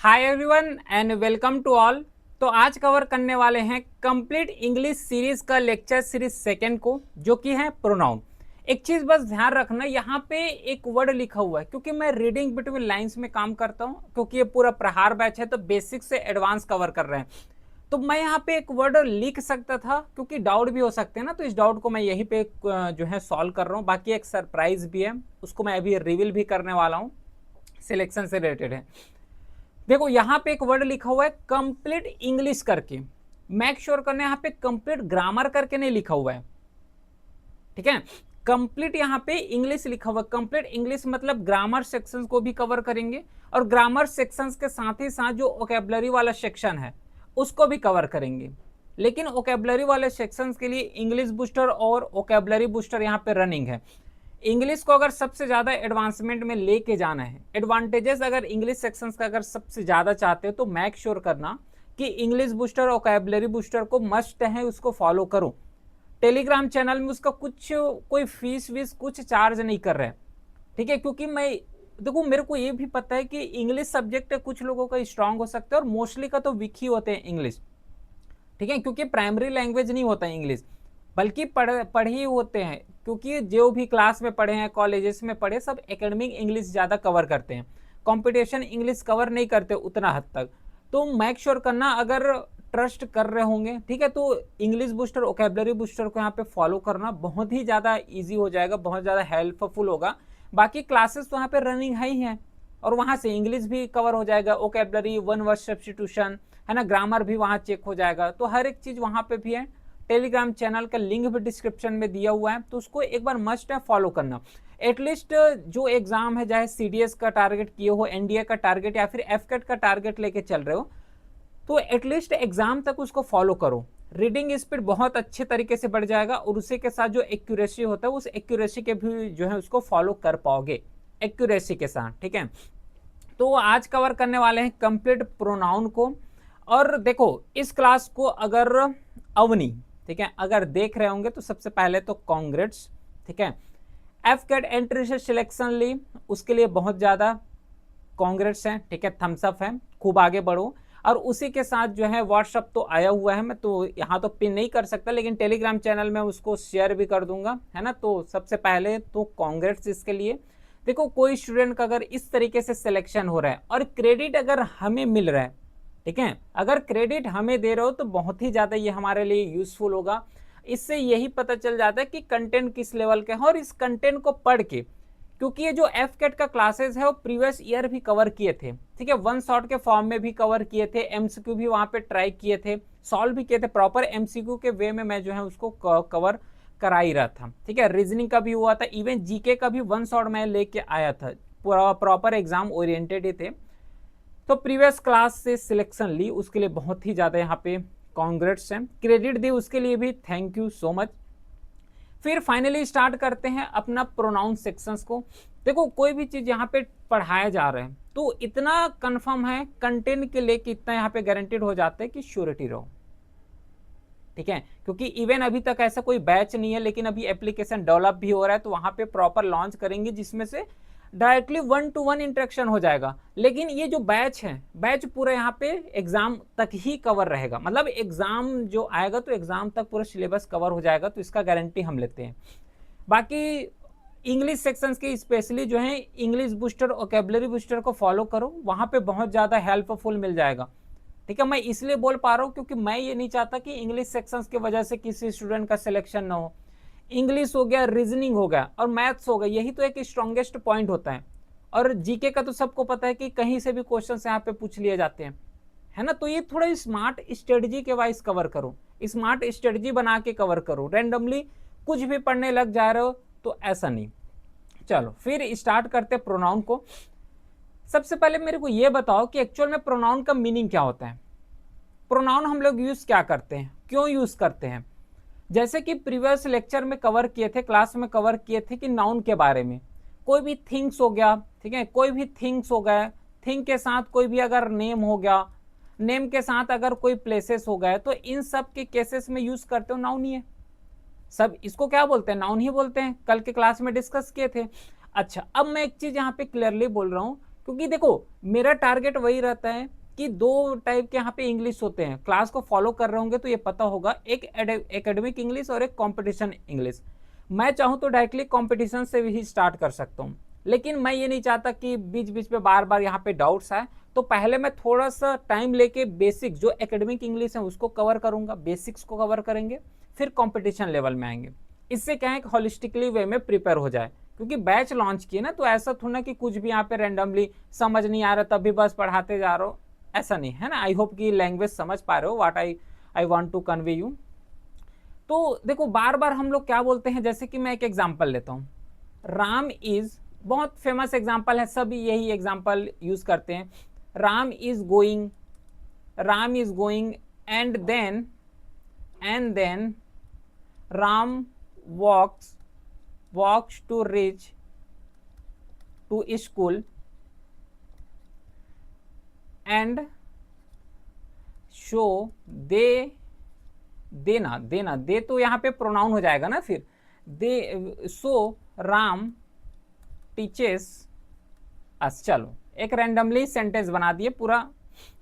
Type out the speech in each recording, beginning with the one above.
Hi everyone and welcome to all. तो आज cover करने वाले हैं कंप्लीट इंग्लिश सीरीज का लेक्चर सीरीज सेकंड को, जो कि है प्रोनाउन। एक चीज बस ध्यान रखना, यहाँ पे एक वर्ड लिखा हुआ है क्योंकि मैं रीडिंग बिटवीन लाइंस में काम करता हूँ, क्योंकि ये पूरा प्रहार बैच है तो बेसिक से एडवांस कवर कर रहे हैं। तो मैं यहाँ पे एक वर्ड लिख सकता था क्योंकि डाउट भी हो सकते हैं ना, तो इस डाउट को मैं यहीं पे जो है सॉल्व कर रहा हूँ। बाकी एक सरप्राइज भी है, उसको मैं अभी रिवील भी करने वाला हूँ, सिलेक्शन से रिलेटेड है। देखो यहाँ पे एक वर्ड लिखा हुआ है कंप्लीट इंग्लिश करके, मेक श्योर करना यहाँ पे कंप्लीट ग्रामर करके नहीं लिखा हुआ है, ठीक है। कंप्लीट यहाँ पे इंग्लिश लिखा हुआ है। कंप्लीट इंग्लिश मतलब ग्रामर सेक्शंस को भी कवर करेंगे, और ग्रामर सेक्शंस के साथ ही साथ जो वोकैबुलरी वाला सेक्शन है उसको भी कवर करेंगे। लेकिन वोकैबुलरी वाले सेक्शंस के लिए इंग्लिश बूस्टर और वोकैबुलरी बूस्टर यहाँ पे रनिंग है। इंग्लिश को अगर सबसे ज्यादा एडवांसमेंट में लेके जाना है, एडवांटेजेस अगर इंग्लिश सेक्शंस का अगर सबसे ज्यादा चाहते हो, तो मेक श्योर करना कि इंग्लिश बूस्टर और वोकैबुलरी बूस्टर को मस्ट है, उसको फॉलो करो। टेलीग्राम चैनल में उसका कुछ कोई फीस वीस कुछ चार्ज नहीं कर रहे हैं, ठीक है। क्योंकि मैं देखो, मेरे को ये भी पता है कि इंग्लिश सब्जेक्ट कुछ लोगों का स्ट्रांग हो सकता है और मोस्टली का तो वीक ही होते हैं इंग्लिश, ठीक है। क्योंकि प्राइमरी लैंग्वेज नहीं होता इंग्लिश, बल्कि पढ़े ही होते हैं। क्योंकि जो भी क्लास में पढ़े हैं, कॉलेजेस में पढ़े, सब एकेडमिक इंग्लिश ज़्यादा कवर करते हैं, कंपटीशन इंग्लिश कवर नहीं करते उतना हद तक। तो मेक श्योर करना, अगर ट्रस्ट कर रहे होंगे, ठीक है, तो इंग्लिश बूस्टर वोकैबुलरी बूस्टर को यहाँ पे फॉलो करना बहुत ही ज़्यादा ईजी हो जाएगा, बहुत ज़्यादा हेल्पफुल होगा। बाकी क्लासेस तो यहाँ पे रनिंग है ही है, और वहाँ से इंग्लिश भी कवर हो जाएगा, वोकैबुलरी, वन वर्ड सब्स्टिट्यूशन है ना, ग्रामर भी वहाँ चेक हो जाएगा। तो हर एक चीज़ वहाँ पे भी है। टेलीग्राम चैनल का लिंक भी डिस्क्रिप्शन में दिया हुआ है, तो उसको एक बार मस्ट है फॉलो करना। एटलीस्ट जो एग्जाम है, चाहे सीडीएस का टारगेट किए हो, एनडीए का टारगेट या फिर एफकेट का टारगेट लेके चल रहे हो, तो एटलीस्ट एग्जाम तक उसको फॉलो करो। रीडिंग स्पीड बहुत अच्छे तरीके से बढ़ जाएगा, और उसी के साथ जो एक्यूरेसी होता है, उस एक्यूरेसी के भी जो है उसको फॉलो कर पाओगे एक्यूरेसी के साथ, ठीक है। तो आज कवर करने वाले हैं कंप्लीट प्रोनाउन को। और देखो, इस क्लास को अगर अवनी, ठीक है, अगर देख रहे होंगे तो सबसे पहले तो कांग्रेट्स, ठीक है। एफ कैट एंट्री से सिलेक्शन ली, उसके लिए बहुत ज़्यादा कांग्रेट्स हैं, ठीक है, थम्स अप है, खूब आगे बढ़ो। और उसी के साथ जो है व्हाट्सअप तो आया हुआ है, मैं तो यहाँ तो पिन नहीं कर सकता, लेकिन टेलीग्राम चैनल में उसको शेयर भी कर दूंगा, है ना। तो सबसे पहले तो कांग्रेट्स इसके लिए। देखो, कोई स्टूडेंट का अगर इस तरीके से सिलेक्शन हो रहा है और क्रेडिट अगर हमें मिल रहा है, ठीक है, अगर क्रेडिट हमें दे रहे हो तो बहुत ही ज़्यादा ये हमारे लिए यूजफुल होगा। इससे यही पता चल जाता है कि कंटेंट किस लेवल के है, और इस कंटेंट को पढ़ के, क्योंकि ये जो एफ कैट का क्लासेस है वो प्रीवियस ईयर भी कवर किए थे, ठीक है, वन शॉट के फॉर्म में भी कवर किए थे, एमसीक्यू भी वहाँ पे ट्राई किए थे, सॉल्व भी किए थे प्रॉपर एमसीक्यू के वे में, मैं जो है उसको कवर करा ही रहा था, ठीक है। रीजनिंग का भी हुआ था, इवन जीके का भी वन शॉट मैं लेके आया था, प्रॉपर एग्जाम ओरिएंटेड ही थे। तो प्रीवियस क्लास से सिलेक्शन ली, उसके लिए बहुत ही ज़्यादा यहाँ पे कांग्रेट्स हैं, क्रेडिट दी उसके लिए भी थैंक यू सो मच। फिर फाइनली स्टार्ट करते हैं अपना प्रोनाउन सेक्शंस को। देखो, कोई भी चीज़ यहाँ पे पढ़ाया जा रहा है तो इतना कंफर्म है कंटेंट के लिए कि इतना यहाँ पे गारंटेड हो जाता है कि श्योरिटी रहो, ठीक है। क्योंकि इवन अभी तक ऐसा कोई बैच नहीं है, लेकिन अभी एप्लीकेशन डेवलप भी हो रहा है, तो वहाँ पे प्रॉपर लॉन्च करेंगे जिसमें से डायरेक्टली 1-to-1 इंटरेक्शन हो जाएगा। लेकिन ये जो बैच है, बैच पूरा यहाँ पे एग्जाम तक ही कवर रहेगा, मतलब एग्जाम जो आएगा तो एग्जाम तक पूरा सिलेबस कवर हो जाएगा, तो इसका गारंटी हम लेते हैं। बाकी इंग्लिश सेक्शंस के स्पेशली जो है इंग्लिश बूस्टर और वोकैबुलरी बूस्टर को फॉलो करो, वहाँ पे बहुत ज़्यादा हेल्पफुल मिल जाएगा, ठीक है। मैं इसलिए बोल पा रहा हूँ क्योंकि मैं ये नहीं चाहता कि इंग्लिश सेक्शंस की वजह से किसी स्टूडेंट का सिलेक्शन ना हो। इंग्लिश हो गया, रीजनिंग हो गया और मैथ्स हो गया, यही तो एक स्ट्रॉन्गेस्ट पॉइंट होता है। और जीके का तो सबको पता है कि कहीं से भी क्वेश्चन यहाँ पे पूछ लिए जाते हैं, है ना। तो ये थोड़ा स्मार्ट स्ट्रेटजी के वाइज कवर करो, स्मार्ट स्ट्रेटजी बना के कवर करो, रैंडमली कुछ भी पढ़ने लग जा रहे हो तो ऐसा नहीं। चलो फिर स्टार्ट करते हैं प्रोनाउन को। सबसे पहले मेरे को ये बताओ कि एक्चुअल में प्रोनाउन का मीनिंग क्या होता है। प्रोनाउन हम लोग यूज क्या करते हैं, क्यों यूज करते हैं। जैसे कि प्रीवियस लेक्चर में कवर किए थे, क्लास में कवर किए थे कि नाउन के बारे में, कोई भी थिंग्स हो गया, ठीक है, कोई भी थिंग्स हो गए, थिंग के साथ कोई भी अगर नेम हो गया, नेम के साथ अगर कोई प्लेसेस हो गए, तो इन सब के केसेस में यूज करते हो नाउन ही है। सब इसको क्या बोलते हैं, नाउन ही बोलते हैं, कल के क्लास में डिस्कस किए थे। अच्छा, अब मैं एक चीज यहाँ पे क्लियरली बोल रहा हूँ, क्योंकि देखो मेरा टारगेट वही रहता है कि दो टाइप के यहाँ पे इंग्लिश होते हैं। क्लास को फॉलो कर रहे होंगे तो ये पता होगा, एक एकेडमिक इंग्लिश और एक कॉम्पिटिशन इंग्लिश। मैं चाहूँ तो डायरेक्टली कॉम्पिटिशन से भी स्टार्ट कर सकता हूँ, लेकिन मैं ये नहीं चाहता कि बीच बीच में बार बार यहाँ पे डाउट्स आए। तो पहले मैं थोड़ा सा टाइम लेके बेसिक जो एकेडमिक इंग्लिश है उसको कवर करूंगा, बेसिक्स को कवर करेंगे, फिर कंपटीशन लेवल में आएंगे। इससे क्या है कि होलिस्टिकली वे में प्रिपेयर हो जाए, क्योंकि बैच लॉन्च किए ना, तो ऐसा थोड़ा कि कुछ भी यहाँ पे रैंडमली समझ नहीं आ रहा तभी बस पढ़ाते जा रहे हो, ऐसा नहीं है ना। आई होप कि लैंग्वेज समझ पा रहे हो what I want to convey you. तो देखो बार बार हम लोग क्या बोलते हैं, जैसे कि मैं एक एग्जांपल लेता हूँ, राम इज, बहुत फेमस एग्जांपल है, सभी यही एग्जांपल यूज करते हैं। Ram is going, Ram is going and then Ram walks to reach to school and so they तो यहाँ पे प्रोनाउन हो जाएगा ना, फिर दे, सो राम टीचेस अस। चलो एक रैंडमली सेंटेंस बना दिए पूरा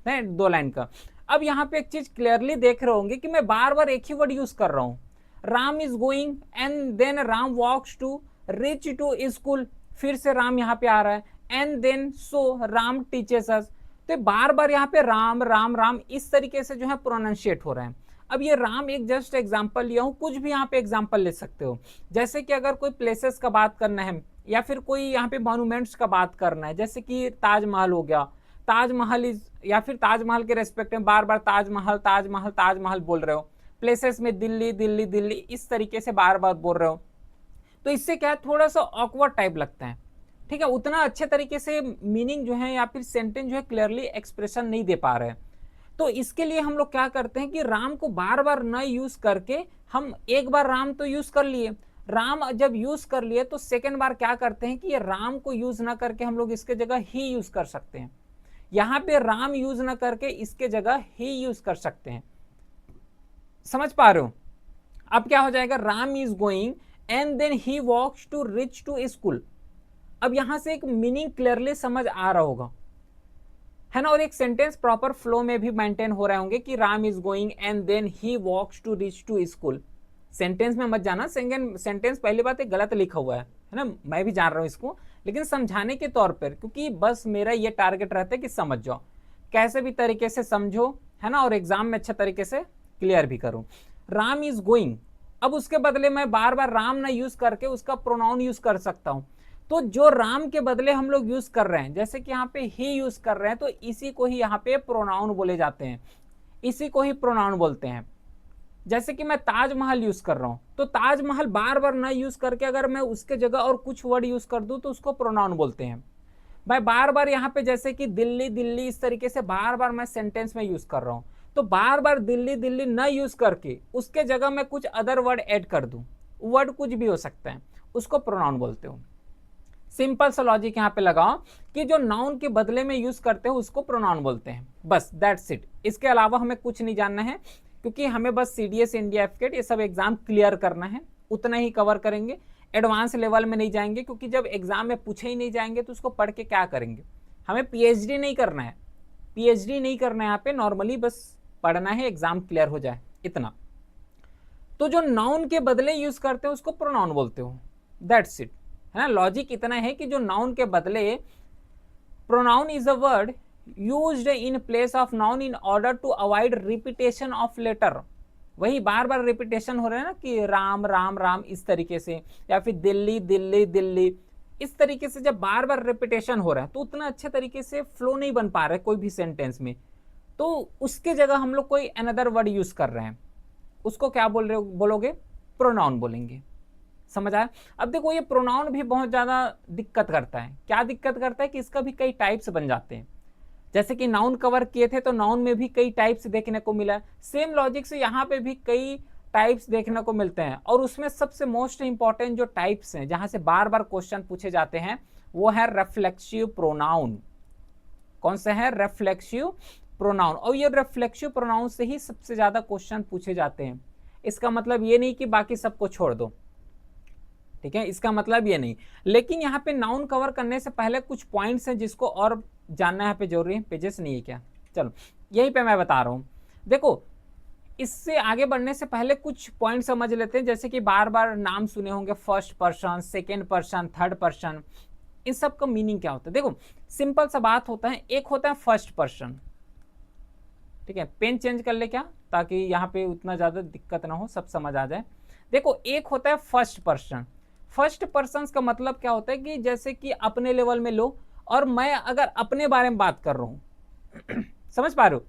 है 2 लाइन का। अब यहाँ पे एक चीज क्लियरली देख रहे होंगे कि मैं बार बार एक ही वर्ड यूज कर रहा हूं, Ram is going and then Ram walks to reach to school, फिर से राम यहाँ पे आ रहा है, and then so Ram teaches us. तो बार बार यहाँ पे राम राम राम इस तरीके से जो है प्रोनाउंशिएट हो रहा है। अब ये राम एक जस्ट एग्जांपल लिया हूं, कुछ भी यहाँ पे एग्जांपल ले सकते हो। जैसे कि अगर कोई प्लेसेस का बात करना है या फिर कोई यहाँ पे मॉन्यूमेंट्स का बात करना है, जैसे कि ताजमहल हो गया, ताजमहल इज, या फिर ताजमहल के रेस्पेक्ट में बार बार ताजमहल ताजमहल ताजमहल बोल रहे हो। प्लेसेस में दिल्ली दिल्ली दिल्ली इस तरीके से बार बार बोल रहे हो, तो इससे क्या है थोड़ा सा ऑकवर्ड टाइप लगता है, ठीक है, उतना अच्छे तरीके से मीनिंग जो है या फिर सेंटेंस जो है क्लियरली एक्सप्रेशन नहीं दे पा रहे हैं। तो इसके लिए हम लोग क्या करते हैं कि राम को बार बार न यूज करके, हम एक बार राम तो यूज कर लिए, राम जब यूज कर लिए तो सेकेंड बार क्या करते हैं कि ये राम को यूज ना करके हम लोग इसके जगह ही यूज कर सकते हैं। यहां पे राम यूज ना करके इसके जगह ही यूज कर सकते हैं। समझ पा रहे हो? अब क्या हो जाएगा, Ram is going and then he walks to reach to school. अब यहां से एक मीनिंग क्लियरली समझ आ रहा होगा, है ना, और एक सेंटेंस प्रॉपर फ्लो में भी मेंटेन हो रहे होंगे कि Ram is going and then he walks to reach to school. Sentence में मत जाना, सेंटेंस पहली बात एक गलत लिखा हुआ है ना, मैं भी जान रहा हूं इसको, लेकिन समझाने के तौर पर, क्योंकि बस मेरा ये टारगेट रहता है कि समझ जाओ, कैसे भी तरीके से समझो, है ना, और एग्जाम में अच्छे तरीके से क्लियर भी करो। राम इज गोइंग, अब उसके बदले मैं बार बार राम ना यूज करके उसका प्रोनाउन यूज कर सकता हूं। तो जो राम के बदले हम लोग यूज कर रहे हैं, जैसे कि यहाँ पे ही यूज कर रहे हैं, तो इसी को ही यहाँ पे प्रोनाउन बोले जाते हैं, इसी को ही प्रोनाउन बोलते हैं। जैसे कि मैं ताजमहल यूज कर रहा हूं, तो ताजमहल बार बार ना यूज करके अगर मैं उसके जगह और कुछ वर्ड यूज कर दूं तो उसको प्रोनाउन बोलते हैं। भाई बार बार यहाँ पे जैसे कि दिल्ली दिल्ली इस तरीके से बार बार मैं सेंटेंस में यूज कर रहा हूं, तो बार बार दिल्ली दिल्ली न यूज करके उसके जगह मैं कुछ अदर वर्ड ऐड कर दूं, वर्ड कुछ भी हो सकता है, उसको प्रोनाउन बोलते हो। सिंपल सा लॉजिक यहाँ पे लगाओ कि जो नाउन के बदले में यूज करते हो उसको प्रोनाउन बोलते हैं, बस दैट्स इट। इसके अलावा हमें कुछ नहीं जानना है, क्योंकि हमें बस सीडीएस इंडिया एफकेट ये सब एग्जाम क्लियर करना है, उतना ही कवर करेंगे। एडवांस लेवल में नहीं जाएंगे, क्योंकि जब एग्जाम में पूछे ही नहीं जाएंगे तो उसको पढ़ के क्या करेंगे। हमें पीएचडी नहीं करना है, पीएचडी नहीं करना है यहाँ पे, नॉर्मली बस पढ़ना है, एग्जाम क्लियर हो जाए, इतना। तो जो नाउन के बदले यूज करते हो उसको प्रोनाउन बोलते हो, दैट्स इट, है ना। लॉजिक इतना है कि जो नाउन के बदले, pronoun is a word used in place of noun in order to avoid repetition of letter. वही बार बार रिपीटेशन हो रहा है ना कि राम राम राम इस तरीके से, या फिर दिल्ली दिल्ली दिल्ली इस तरीके से, जब बार बार रिपीटेशन हो रहा है तो उतना अच्छे तरीके से फ्लो नहीं बन पा रहा है कोई भी सेंटेंस में, तो उसके जगह हम लोग कोई अनदर वर्ड यूज कर रहे हैं, उसको क्या बोल रहे हो, बोलोगे प्रोनाउन बोलेंगे। समझ आया? अब देखो ये प्रोनाउन भी बहुत ज्यादा दिक्कत करता है। क्या दिक्कत करता है कि इसका भी कई टाइप्स बन जाते हैं। जैसे कि नाउन कवर किए थे तो नाउन में भी कई टाइप्स देखने को मिला, सेम लॉजिक से यहाँ पे भी कई टाइप्स देखने को मिलते हैं, और उसमें सबसे मोस्ट इंपॉर्टेंट जो टाइप्स हैं जहां से बार बार क्वेश्चन पूछे जाते हैं वो है रिफ्लेक्सिव प्रोनाउन। कौन से है? Reflexive pronoun. और ये रिफ्लेक्सिव प्रोनाउन से ही सबसे ज्यादा क्वेश्चन पूछे जाते हैं। इसका मतलब ये नहीं कि बाकी सबको छोड़ दो, ठीक है, इसका मतलब ये नहीं। लेकिन यहाँ पे नाउन कवर करने से पहले कुछ पॉइंट्स हैं जिसको और जानना यहाँ पे जरूरी है। पेजेस नहीं है क्या? चलो यहीं पे मैं बता रहा हूँ। देखो, इससे आगे बढ़ने से पहले कुछ पॉइंट समझ लेते हैं, जैसे कि बार बार नाम सुने होंगे first person, second person, third person, इन सब का मीनिंग क्या होता है। देखो सिंपल सा बात होता है, एक होता है फर्स्ट पर्सन, ठीक है, पेन चेंज कर ले क्या, ताकि यहाँ पे उतना ज़्यादा दिक्कत ना हो, सब समझ आ जाए। देखो एक होता है फर्स्ट पर्सन। फर्स्ट पर्सन का मतलब क्या होता है कि जैसे कि अपने लेवल में लो, और मैं अगर अपने बारे में बात कर रहा हूँ समझ पा रहे हो,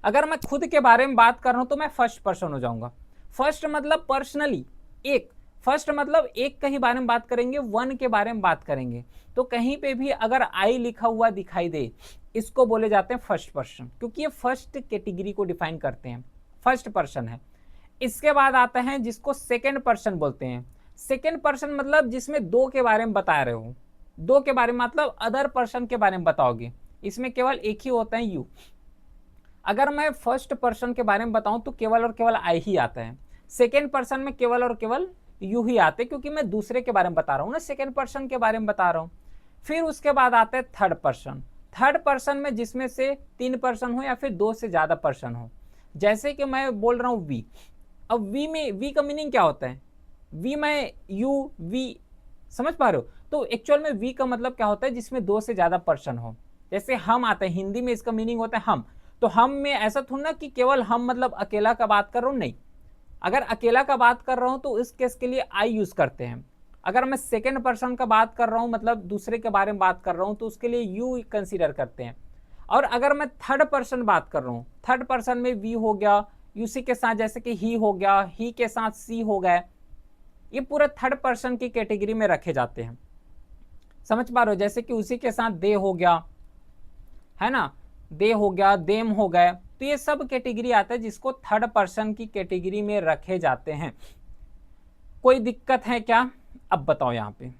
अगर मैं खुद के बारे में बात कर रहा हूं तो मैं फर्स्ट पर्सन हो जाऊंगा। फर्स्ट मतलब पर्सनली, एक, फर्स्ट मतलब एक का ही बारे में बात करेंगे, वन के बारे में बात करेंगे। तो कहीं पे भी अगर आई लिखा हुआ दिखाई दे, इसको बोले जाते हैं फर्स्ट पर्सन, क्योंकि ये फर्स्ट कैटेगरी को डिफाइन करते हैं, फर्स्ट पर्सन है। इसके बाद आता है जिसको सेकेंड पर्सन बोलते हैं। सेकेंड पर्सन मतलब जिसमें दो के बारे में बता रहे हो, दो के बारे में मतलब अदर पर्सन के बारे में बताओगे, इसमें केवल एक ही होता है यू। अगर मैं फर्स्ट पर्सन के बारे में बताऊं तो केवल और केवल आई ही आता है। सेकेंड पर्सन में केवल और केवल यू ही आते, क्योंकि मैं दूसरे के बारे में बता रहा हूं ना, सेकेंड पर्सन के बारे में बता रहा हूं। फिर उसके बाद आता है थर्ड पर्सन। थर्ड पर्सन में जिसमें से तीन पर्सन हो या फिर दो से ज्यादा पर्सन हो। जैसे कि मैं बोल रहा हूं वी, अब वी में वी का मीनिंग क्या होता है, वी में यू वी, समझ पा रहे हो। तो एक्चुअल में वी का मतलब क्या होता है, जिसमें दो से ज्यादा पर्सन हो। जैसे हम आते हैं, हिंदी में इसका मीनिंग होता है हम। तो हम में ऐसा थोड़ा ना कि केवल हम मतलब अकेला का बात कर रहा हूं, नहीं। अगर अकेला का बात कर रहा हूं तो इस केस के लिए आई यूज करते हैं। अगर मैं सेकेंड पर्सन का बात कर रहा हूं, मतलब दूसरे के बारे में बात कर रहा हूं, तो उसके लिए यू कंसीडर करते हैं। और अगर मैं थर्ड पर्सन बात कर रहा हूं, थर्ड पर्सन में वी हो गया, यूसी के साथ जैसे कि ही हो गया, ही के साथ सी हो गए, ये पूरा थर्ड पर्सन की कैटेगरी में रखे जाते हैं। समझ पा रहे हो, जैसे कि उसी के साथ दे हो गया, है ना, दे हो गया, देम हो गए, तो ये सब कैटेगरी आता है जिसको थर्ड पर्सन की कैटेगरी में रखे जाते हैं। कोई दिक्कत है क्या, अब बताओ यहाँ पे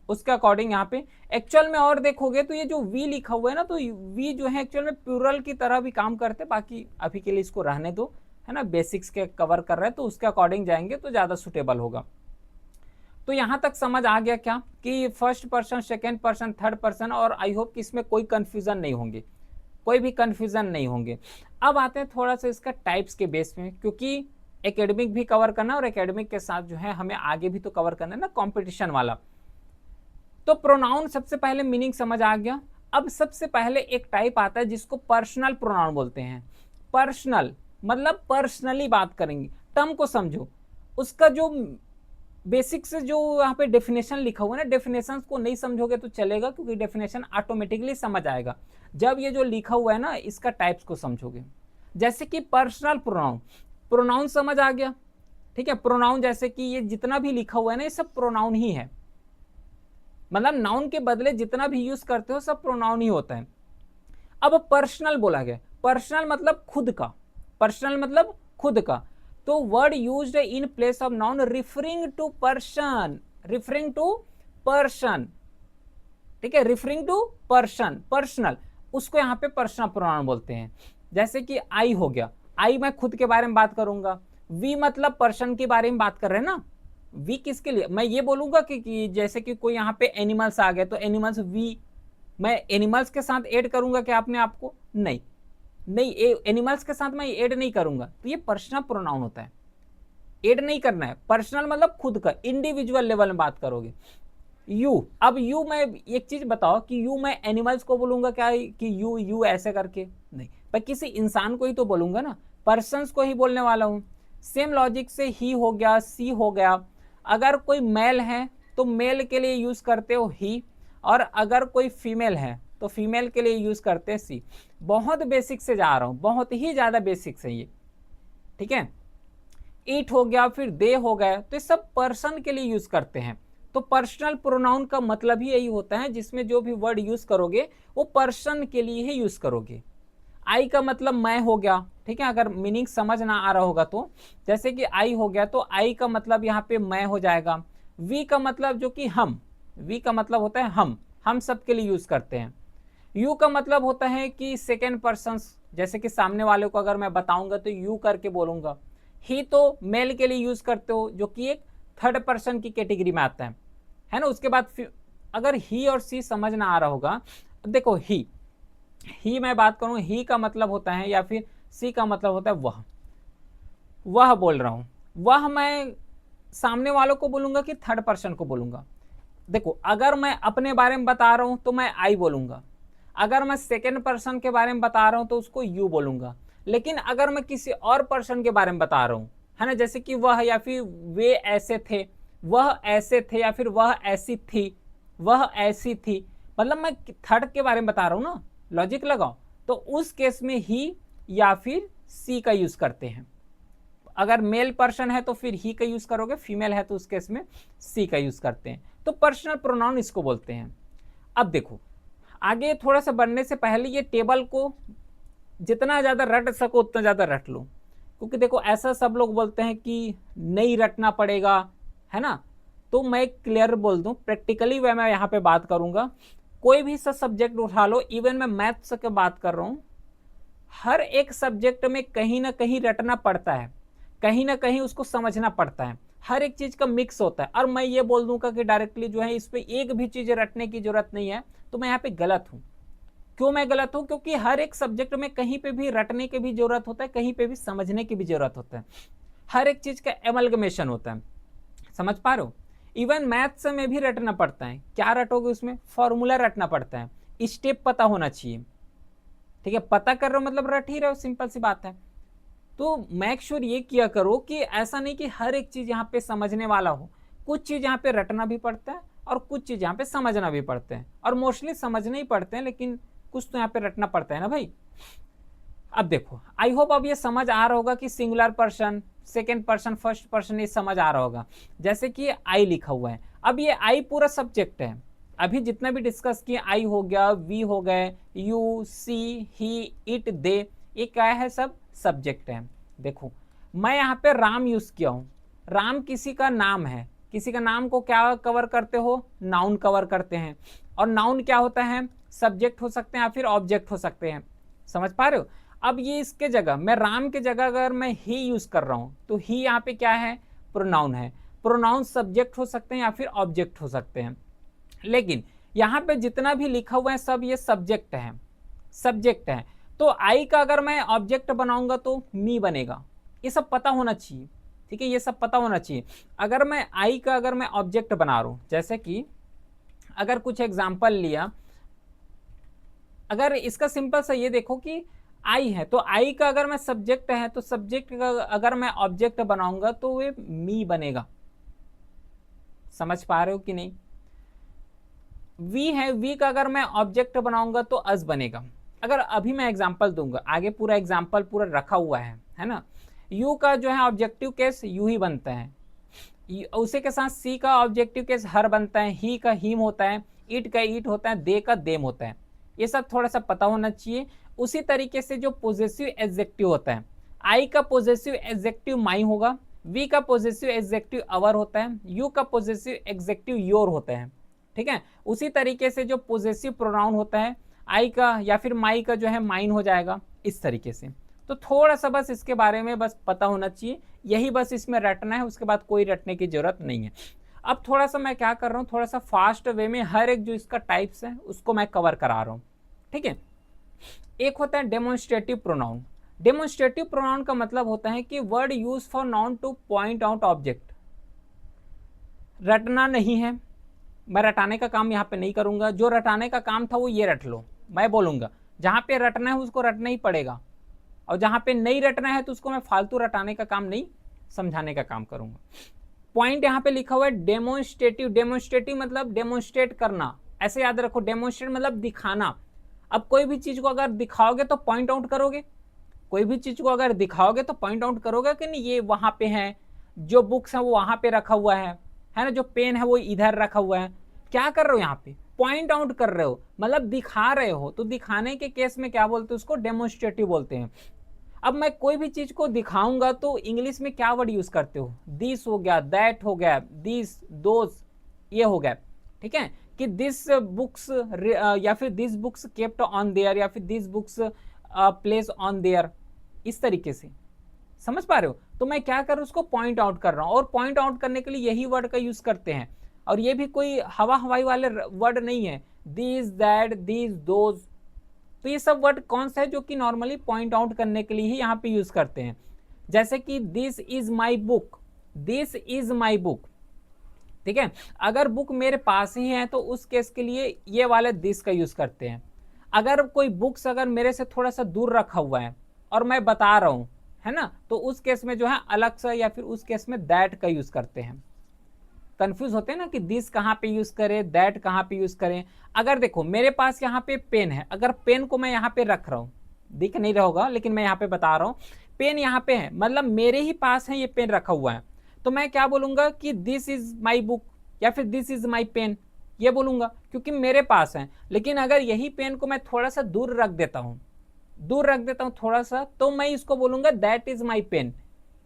उसके अकॉर्डिंग। यहाँ पे एक्चुअल में और देखोगे तो ये जो वी लिखा हुआ है ना, तो वी जो है एक्चुअल में प्लूरल की तरह भी काम करते, बाकी अभी के लिए इसको रहने दो, है ना, बेसिक्स के कवर कर रहे हैं तो उसके अकॉर्डिंग जाएंगे तो ज्यादा सुटेबल होगा। तो यहां तक समझ आ गया क्या कि first person, second person, third person, और आई होप कि इसमें कोई कंफ्यूजन नहीं होंगे, कोई भी कंफ्यूजन नहीं होंगे। अब आते हैं थोड़ा सा इसका टाइप्स के बेस में, क्योंकि एकेडमिक भी कवर करना और एकेडमिक के साथ जो है हमें आगे भी तो कवर करना है ना, कंपटीशन वाला। तो प्रोनाउन सबसे पहले मीनिंग समझ आ गया। अब सबसे पहले एक टाइप आता है जिसको पर्सनल प्रोनाउन बोलते हैं। पर्सनल मतलब पर्सनली बात करेंगे, टर्म को समझो, उसका जो बेसिक से जो यहाँ पे डेफिनेशन लिखा हुआ है ना, डेफिनेशन को नहीं समझोगे तो चलेगा, क्योंकि डेफिनेशन ऑटोमेटिकली समझ आएगा। जब ये जो लिखा हुआ है ना, इसका टाइप्स को समझोगे। जैसे कि पर्सनल प्रोनाउन, प्रोनाउन समझ आ गया, ठीक है। प्रोनाउन जैसे कि ये जितना भी लिखा हुआ है ना, ये सब प्रोनाउन ही है, मतलब नाउन के बदले जितना भी यूज करते हो सब प्रोनाउन ही होता है। अब पर्सनल बोला गया, पर्सनल मतलब खुद का, पर्सनल मतलब खुद का। तो word used in place of noun referring to person, referring to person, ठीक है, रिफरिंग टू पर्सन, पर्सनल, उसको यहाँ पे पर्सनल प्रोनाउन बोलते हैं। जैसे कि आई हो गया, आई मैं खुद के बारे में बात करूंगा। वी मतलब पर्सन के बारे में बात कर रहे हैं ना, वी किसके लिए, मैं ये बोलूंगा कि जैसे कि कोई यहाँ पे एनिमल्स आ गए तो एनिमल्स वी, मैं एनिमल्स के साथ ऐड करूंगा क्या अपने आप को, नहीं नहीं, एनिमल्स के साथ मैं ऐड नहीं करूंगा, तो ये पर्सनल प्रोनाउन होता है, ऐड नहीं करना है। पर्सनल मतलब खुद का, इंडिविजुअल लेवल में बात करोगे। यू, अब यू मैं एक चीज बताओ कि यू मैं एनिमल्स को बोलूंगा क्या कि यू यू ऐसे करके, नहीं, पर किसी इंसान को ही तो बोलूंगा ना, पर्सन्स को ही बोलने वाला हूं। सेम लॉजिक से ही हो गया, सी हो गया। अगर कोई मेल है तो मेल के लिए यूज करते हो ही, और अगर कोई फीमेल है तो फीमेल के लिए यूज करते हैं सी। बहुत बेसिक से जा रहा हूं, बहुत ही ज्यादा बेसिक से ये, ठीक है। ईट हो गया, फिर दे हो गए, तो ये सब पर्सन के लिए यूज करते हैं। तो पर्सनल प्रोनाउन का मतलब ही यही होता है, जिसमें जो भी वर्ड यूज करोगे वो पर्सन के लिए ही यूज करोगे। आई का मतलब मैं हो गया, ठीक है, अगर मीनिंग समझ ना आ रहा होगा तो, जैसे कि आई हो गया तो आई का मतलब यहाँ पे मैं हो जाएगा। वी का मतलब जो कि हम, वी का मतलब होता है हम सब के लिए यूज करते हैं। यू का मतलब होता है कि सेकेंड पर्सन, जैसे कि सामने वाले को अगर मैं बताऊंगा तो यू करके बोलूंगा। ही तो मेल के लिए यूज करते हो, जो कि एक थर्ड पर्सन की कैटेगरी में आता है ना। उसके बाद अगर ही और सी समझ ना आ रहा होगा, देखो ही ही मैं बात करूं, ही का मतलब होता है, या फिर सी का मतलब होता है वह बोल रहा हूं। वह मैं सामने वालों को बोलूंगा कि थर्ड पर्सन को बोलूंगा। देखो, अगर मैं अपने बारे में बता रहा हूं तो मैं आई बोलूंगा, अगर मैं सेकेंड पर्सन के बारे में बता रहा हूं तो उसको यू बोलूंगा। लेकिन अगर मैं किसी और पर्सन के बारे में बता रहा हूं, है ना, जैसे कि वह, या फिर वे ऐसे थे, वह ऐसे थे, या फिर वह ऐसी थी, वह ऐसी थी, मतलब मैं थर्ड के बारे में बता रहा हूं ना, लॉजिक लगाओ। तो उस केस में ही या फिर सी का यूज करते हैं। अगर मेल पर्सन है तो फिर ही का यूज करोगे, फीमेल है तो उस केस में सी का यूज करते हैं। तो पर्सनल प्रोनाउन इसको बोलते हैं। अब देखो, आगे थोड़ा सा बढ़ने से पहले ये टेबल को जितना ज्यादा रट सको उतना ज्यादा रट लो, क्योंकि देखो ऐसा सब लोग बोलते हैं कि नहीं रटना पड़ेगा, है ना। तो मैं क्लियर बोल दूं, प्रैक्टिकली वे मैं यहाँ पे बात करूंगा। कोई भी सा सब्जेक्ट उठा लो, इवन मैं मैथ्स की बात कर रहा हूं, हर एक सब्जेक्ट में कहीं ना कहीं रटना पड़ता है, कहीं ना कहीं उसको समझना पड़ता है, हर एक चीज का मिक्स होता है। और मैं ये बोल दूंगा कि डायरेक्टली जो है इस पे एक भी चीज रटने की जरूरत नहीं है, तो मैं यहाँ पे गलत हूं। क्यों मैं गलत हूं? क्योंकि हर एक सब्जेक्ट में कहीं पे भी रटने की भी जरूरत होता है, कहीं पे भी समझने की भी जरूरत होता है। हर एक चीज का एमलगमेशन होता है, समझ पा रहे हो। इवन मैथ्स में भी रटना पड़ता है। क्या रटोगे उसमें? फॉर्मूला रटना पड़ता है, स्टेप पता होना चाहिए, ठीक है। पता कर रहे हो मतलब रट ही रहे हो, सिंपल सी बात है। तो मेक श्योर ये किया करो कि ऐसा नहीं कि हर एक चीज यहाँ पे समझने वाला हो। कुछ चीज यहाँ पे रटना भी पड़ता है और कुछ चीज यहाँ पे समझना भी पड़ते हैं, और मोस्टली समझने ही पड़ते हैं, लेकिन कुछ तो यहाँ पे रटना पड़ता है ना भाई। अब देखो, आई होप अब ये समझ आ रहा होगा कि singular person, second person, first person, ये समझ आ रहा होगा। जैसे कि आई लिखा हुआ है, अब ये आई पूरा सब्जेक्ट है। अभी जितना भी डिस्कस किए, आई हो गया, वी हो गए, यू, सी, ही, इट, दे, ये क्या है? सब सब्जेक्ट है। देखो, मैं यहाँ पे राम यूज किया हूं। राम किसी का नाम है, किसी का नाम को क्या कवर करते हो? नाउन कवर करते हैं। और नाउन क्या होता है? सब्जेक्ट हो सकते हैं या फिर ऑब्जेक्ट हो सकते हैं, समझ पा रहे हो। अब ये इसके जगह, मैं राम के जगह अगर मैं ही यूज कर रहा हूं, तो ही यहाँ पे क्या है? प्रोनाउन है। प्रोनाउन सब्जेक्ट हो सकते हैं या फिर ऑब्जेक्ट हो सकते हैं, लेकिन यहाँ पे जितना भी लिखा हुआ है सब ये सब्जेक्ट है, सब्जेक्ट है। तो आई का अगर मैं ऑब्जेक्ट बनाऊंगा तो मी बनेगा। ये सब पता होना चाहिए, ठीक है, ये सब पता होना चाहिए। अगर मैं आई का अगर मैं ऑब्जेक्ट बना रहा हूं, जैसे कि अगर कुछ एग्जाम्पल लिया, अगर इसका सिंपल सा ये देखो कि आई है, तो आई का अगर मैं सब्जेक्ट है, तो सब्जेक्ट का अगर मैं ऑब्जेक्ट बनाऊंगा तो वे मी बनेगा। समझ पा रहे हो कि नहीं? वी है, वी का अगर मैं ऑब्जेक्ट बनाऊंगा तो अस बनेगा। अगर अभी मैं एग्जांपल दूंगा, आगे पूरा एग्जांपल पूरा रखा हुआ है ना। यू का जो है ऑब्जेक्टिव केस यू ही बनता है, उसी के साथ सी का ऑब्जेक्टिव केस हर बनता है, ही का हिम होता है, इट का ईट होता है, दे का देम होता है। ये सब थोड़ा सा पता होना चाहिए। उसी तरीके से जो पोजेसिव एडजेक्टिव होता है, आई का पोजेसिव एडजेक्टिव माई होगा, वी का पोजेसिव एडजेक्टिव अवर होता है, यू का पोजेसिव एडजेक्टिव योर होता है, ठीक है। उसी तरीके से जो पोजेसिव प्रोनाउन होता है, आई का या फिर माई का जो है माइन हो जाएगा, इस तरीके से। तो थोड़ा सा बस इसके बारे में बस पता होना चाहिए, यही बस इसमें रटना है, उसके बाद कोई रटने की जरूरत नहीं है। अब थोड़ा सा मैं क्या कर रहा हूँ, थोड़ा सा फास्ट वे में हर एक जो इसका टाइप्स है उसको मैं कवर करा रहा हूँ, ठीक है। एक होता है डेमोन्स्ट्रेटिव प्रोनाउन। डेमोन्स्ट्रेटिव प्रोनाउन का मतलब होता है कि word use for noun to point out object. रटना नहीं है, मैं रटाने का काम यहाँ पे नहीं करूंगा। जो रटाने का काम था वो ये रट लो, मैं बोलूंगा जहां पे रटना है उसको रटना ही पड़ेगा, और जहां पे नहीं रटना है तो उसको मैं फालतू रटाने का काम नहीं, समझाने का काम करूंगा। पॉइंट यहाँ पे लिखा हुआ है डेमोन्स्ट्रेटिव। डेमोन्स्ट्रेटिव मतलब डेमोन्स्ट्रेट करना, ऐसे याद रखो। डेमोन्स्ट्रेट मतलब दिखाना। अब कोई भी चीज को अगर दिखाओगे तो पॉइंट आउट करोगे, कोई भी चीज को अगर दिखाओगे तो पॉइंट आउट करोगे कि नहीं, ये वहां पे है, जो बुक्स है वो वहां पे रखा हुआ है ना, जो पेन है वो इधर रखा हुआ है। क्या कर रहे हो यहाँ पे? पॉइंट आउट कर रहे हो, मतलब दिखा रहे हो। तो दिखाने के केस में क्या बोलते हैं? उसको डेमोन्स्ट्रेटिव बोलते हैं। अब मैं कोई भी चीज को दिखाऊंगा तो इंग्लिश में क्या वर्ड यूज करते हो? दिस हो गया, दैट हो गया, दिस, दोस, ये हो गया, ठीक है। कि दिस बुक्स या फिर this books kept on their, या फिर this books place on their, इस तरीके से, समझ पा रहे हो। तो मैं क्या कर रहा हूँ, उसको पॉइंट आउट कर रहा हूँ, और पॉइंट आउट करने के लिए यही वर्ड का यूज करते हैं। और ये भी कोई हवा हवाई वाले वर्ड नहीं है, दिस, दैट, दिस, दोज, तो ये सब वर्ड कौन सा है जो कि नॉर्मली पॉइंट आउट करने के लिए ही यहाँ पे यूज करते हैं। जैसे कि this is my book, this is my book, ठीक है। अगर बुक मेरे पास ही है तो उस केस के लिए ये वाले दिस का यूज करते हैं। अगर कोई बुक्स अगर मेरे से थोड़ा सा दूर रखा हुआ है और मैं बता रहा हूं, है ना, तो उस केस में जो है अलग सा या फिर उस केस में दैट का यूज करते हैं। कंफ्यूज होते हैं ना कि दिस कहाँ पे यूज करें, दैट कहाँ पे यूज करें। अगर देखो मेरे पास यहाँ पे पेन है, अगर पेन को मैं यहाँ पे रख रहा हूँ, दिख नहीं रहा होगा लेकिन मैं यहाँ पे बता रहा हूँ, पेन यहाँ पे है मतलब मेरे ही पास है, ये पेन रखा हुआ है, तो मैं क्या बोलूंगा कि दिस इज माई बुक या फिर दिस इज माई पेन, ये बोलूंगा क्योंकि मेरे पास है। लेकिन अगर यही पेन को मैं थोड़ा सा दूर रख देता हूँ, दूर रख देता हूँ थोड़ा सा, तो मैं इसको बोलूंगा दैट इज माई पेन।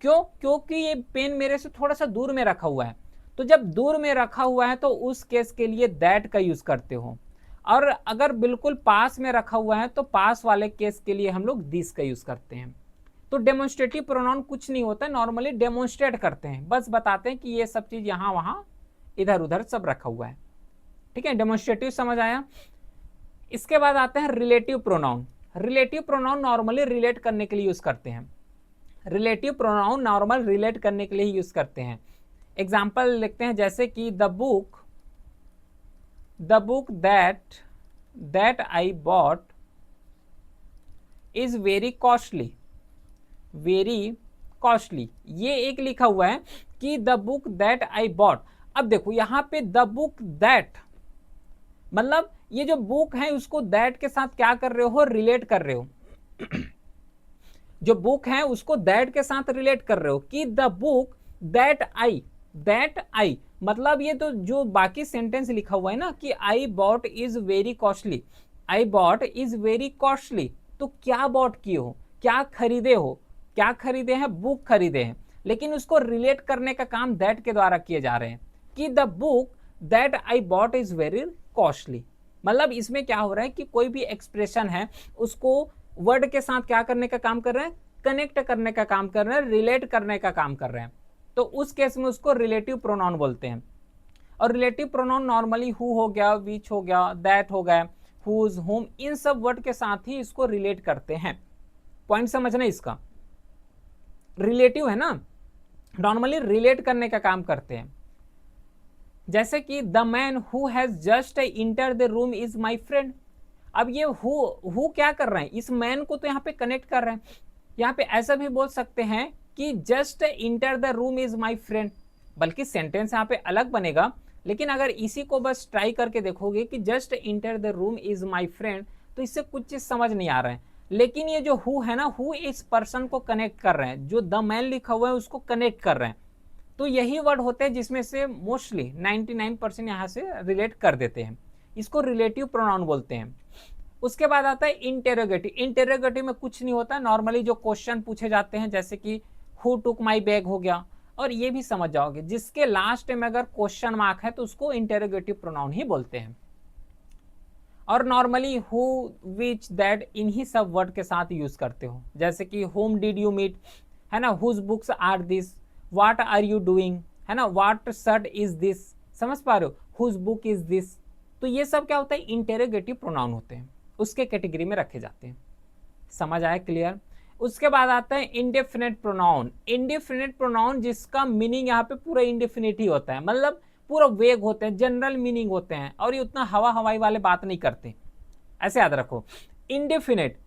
क्यों? क्योंकि ये पेन मेरे से थोड़ा सा दूर में रखा हुआ है। तो जब दूर में रखा हुआ है तो उस केस के लिए दैट का यूज करते हो, और अगर बिल्कुल पास में रखा हुआ है तो पास वाले केस के लिए हम लोग दिस का यूज करते हैं। तो डेमोन्स्ट्रेटिव प्रोनाउन कुछ नहीं होता, नॉर्मली डेमोन्स्ट्रेट करते हैं, बस बताते हैं कि ये सब चीज यहाँ वहां इधर उधर सब रखा हुआ है, ठीक है। डेमोन्स्ट्रेटिव समझ आया। इसके बाद आते हैं relative pronoun. Relative pronoun normally relate करने के लिए यूज करते हैं, रिलेटिव प्रोनाउन नॉर्मल रिलेट करने के लिए यूज करते हैं। एग्जाम्पल लिखते हैं जैसे कि the book that I bought is very costly, very costly, ये एक लिखा हुआ है कि the book that I bought. अब देखो यहां पे द बुक दैट मतलब ये जो बुक है उसको दैट के साथ क्या कर रहे हो, रिलेट कर रहे हो। जो बुक है उसको दैट के साथ रिलेट कर रहे हो कि द बुक दैट आई मतलब ये तो जो बाकी सेंटेंस लिखा हुआ है ना कि I bought is very costly, I bought is very costly, तो क्या बॉट किए हो, क्या खरीदे हो, क्या खरीदे हैं, बुक खरीदे हैं, लेकिन उसको रिलेट करने का काम दैट के द्वारा किए जा रहे हैं कि the book that I bought is very costly. मतलब इसमें क्या हो रहा है कि कोई भी एक्सप्रेशन है उसको वर्ड के साथ क्या करने का काम कर रहे हैं, कनेक्ट करने का काम कर रहे हैं, रिलेट करने का काम कर रहे हैं, तो उस केस में उसको रिलेटिव प्रोनाउन बोलते हैं। और रिलेटिव प्रोनाउन नॉर्मली हु हो गया, विच हो गया, दैट हो गया, हुज, होम, इन सब वर्ड के साथ ही इसको रिलेट करते हैं। पॉइंट समझना इसका, रिलेटिव है ना, नॉर्मली रिलेट करने का काम करते हैं। जैसे कि the man who has just enter the room is my friend. अब ये हु क्या कर रहे हैं, इस मैन को तो यहाँ पे कनेक्ट कर रहे हैं। यहाँ पे ऐसा भी बोल सकते हैं कि just enter the room is my friend, बल्कि सेंटेंस यहाँ पे अलग बनेगा, लेकिन अगर इसी को बस ट्राई करके देखोगे कि just enter the room is my friend, तो इससे कुछ चीज समझ नहीं आ रहा है। लेकिन ये जो हु है ना, हु इस पर्सन को कनेक्ट कर रहे हैं, जो द मैन लिखा हुआ है उसको कनेक्ट कर रहे हैं। तो यही वर्ड होते हैं जिसमें से मोस्टली 99% यहाँ से रिलेट कर देते हैं, इसको रिलेटिव प्रोनाउन बोलते हैं। उसके बाद आता है इंटेरोगेटिव। इंटेरोगेटिव में कुछ नहीं होता, नॉर्मली जो क्वेश्चन पूछे जाते हैं, जैसे कि हु टुक माई बैग हो गया, और ये भी समझ जाओगे जिसके लास्ट में अगर क्वेश्चन मार्क है तो उसको इंटेरोगेटिव प्रोनाउन ही बोलते हैं। और नॉर्मली हु, विच, दैट इन्हीं सब वर्ड के साथ यूज करते हो, जैसे कि होम डिड यू मीट, है ना, whose books are this, what are you doing, है ना, व्हाट शर्ट इज दिस, समझ पा रहे हो, हुज बुक इज दिस। तो ये सब क्या होता है, इंटेरोगेटिव प्रोनाउन होते हैं, उसके कैटेगरी में रखे जाते हैं। समझ आया, क्लियर। उसके बाद आता है इंडेफिनिट प्रोनाउन। इंडेफिनिट प्रोनाउन जिसका मीनिंग यहाँ पे पूरा इंडेफिनिट ही होता है, मतलब पूरा वेग होते हैं, जनरल मीनिंग होते हैं, और ये उतना हवा हवाई वाले बात नहीं करते, ऐसे याद रखो। इंडेफिनिट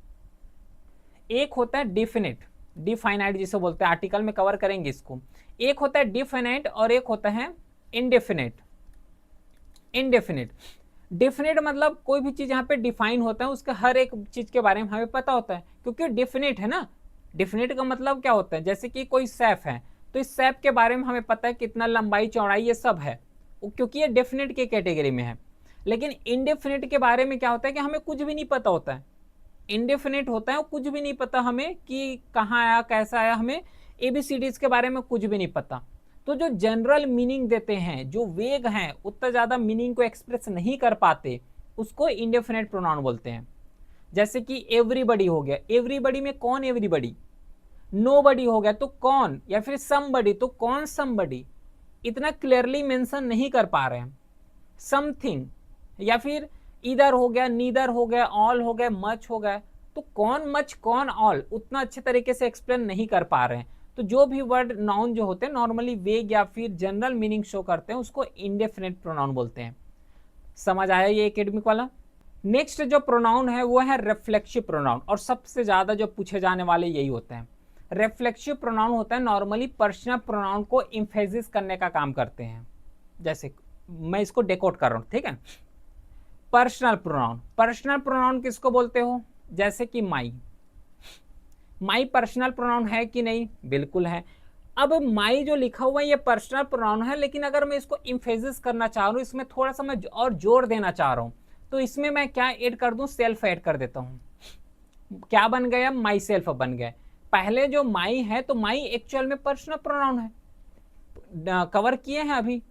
एक होता है डिफिनिट, डिफाइनाइट जिसे बोलते हैं, आर्टिकल में कवर करेंगे इसको। एक होता है डिफिनिट और एक होता है इंडेफिनिट। इंडेफिनिट, डिफिनिट मतलब कोई भी चीज यहाँ पे डिफाइन होता है, उसका हर एक चीज के बारे में हमें पता होता है, क्योंकि डिफिनिट है ना। डिफिनिट का मतलब क्या होता है, जैसे कि कोई शेफ है तो इस शेफ के बारे में हमें पता है कितना लंबाई चौड़ाई ये सब है, क्योंकि ये डेफिनेट के कैटेगरी में है। लेकिन इनडेफिनिट के बारे में क्या होता है कि हमें कुछ भी नहीं पता होता है। इनडेफिनिट होता है, कुछ भी नहीं पता हमें कि कहाँ आया, कैसा आया, हमें ABCDs के बारे में कुछ भी नहीं पता। तो जो जनरल मीनिंग देते हैं, जो वेग हैं, उतना ज्यादा मीनिंग को एक्सप्रेस नहीं कर पाते, उसको इंडेफिनिट प्रोनाउन बोलते हैं। जैसे कि एवरीबडी हो गया, एवरीबडी में कौन एवरीबडी, नोबडी हो गया तो कौन, या फिर समबडी तो कौन समबडी, इतना क्लियरली मेंशन नहीं कर पा रहे हैं। समथिंग या फिर ईदर हो गया, नीदर हो गया, ऑल हो गया, मच हो गया। तो कौन मच कौन ऑल उतना अच्छे तरीके से एक्सप्लेन नहीं कर पा रहे हैं। तो जो भी वर्ड नाउन जो होते हैं नॉर्मली वेग या फिर जनरल मीनिंग शो करते हैं उसको इंडेफिनिट प्रोनाउन बोलते हैं। समझ आया ये एकेडमिक वाला। नेक्स्ट जो प्रोनाउन है वो है रिफ्लेक्सिव प्रोनाउन, और सबसे ज्यादा जो पूछे जाने वाले यही होते हैं। रिफ्लेक्सिव प्रोनाउन होता है नॉर्मली पर्सनल प्रोनाउन को इम्फेसिस करने का काम करते हैं। जैसे मैं इसको डेकोड कर रहा हूं, ठीक है। पर्सनल प्रोनाउन, पर्सनल प्रोनाउन किसको बोलते हो? जैसे कि माई, माई पर्सनल प्रोनाउन है कि नहीं? बिल्कुल है। अब माई जो लिखा हुआ है ये पर्सनल प्रोनाउन है, लेकिन अगर मैं इसको इम्फेसिस करना चाह रहा हूं, इसमें थोड़ा सा मैं और जोर देना चाह रहा हूं, तो इसमें मैं क्या ऐड कर दूं? सेल्फ ऐड कर देता हूं। क्या बन गया? माई सेल्फ बन गया। पहले जो माई है तो माई एक्चुअल में पर्सनल प्रोनाउन है, कवर किए हैं अभी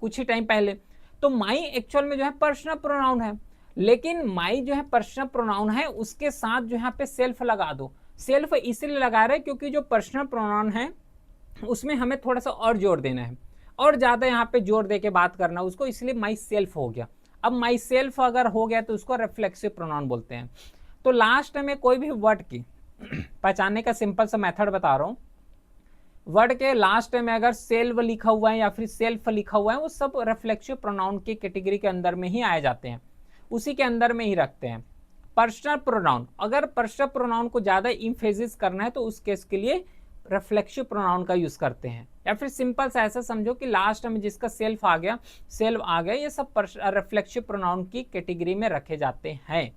कुछ ही टाइम पहले। तो माई एक्चुअल में जो है पर्सनल प्रोनाउन है, लेकिन माई जो है पर्सनल प्रोनाउन है, उसके साथ जो यहाँ पे सेल्फ लगा दो। सेल्फ इसीलिए लगा रहे क्योंकि जो पर्सनल प्रोनाउन है उसमें हमें थोड़ा सा और जोर देना है, और ज्यादा यहाँ पे जोर दे के बात करना उसको, इसलिए माई सेल्फ हो गया। अब माई सेल्फ अगर हो गया तो उसको रिफ्लेक्सिव प्रोनाउन बोलते हैं। तो लास्ट में कोई भी वर्ड की पहचानने का सिंपल सा मेथड बता रहा हूं। वर्ड के लास्ट में अगर सेल्फ लिखा हुआ है या फिर सेल्फ लिखा हुआ है, वो सब रिफ्लेक्सिव प्रोनाउन की कैटेगरी के अंदर में ही आए जाते हैं, उसी के अंदर में ही रखते हैं। पर्सनल प्रोनाउन, अगर पर्सनल प्रोनाउन को ज्यादा इम्फेसिस करना है तो उस केस के लिए रिफ्लेक्सिव प्रोनाउन का यूज करते हैं। या फिर सिंपल सा ऐसा समझो कि लास्ट में जिसका सेल्फ आ गया, सेल्फ आ गया, ये सब रिफ्लेक्सिव प्रोनाउन की कैटेगरी में रखे जाते हैं।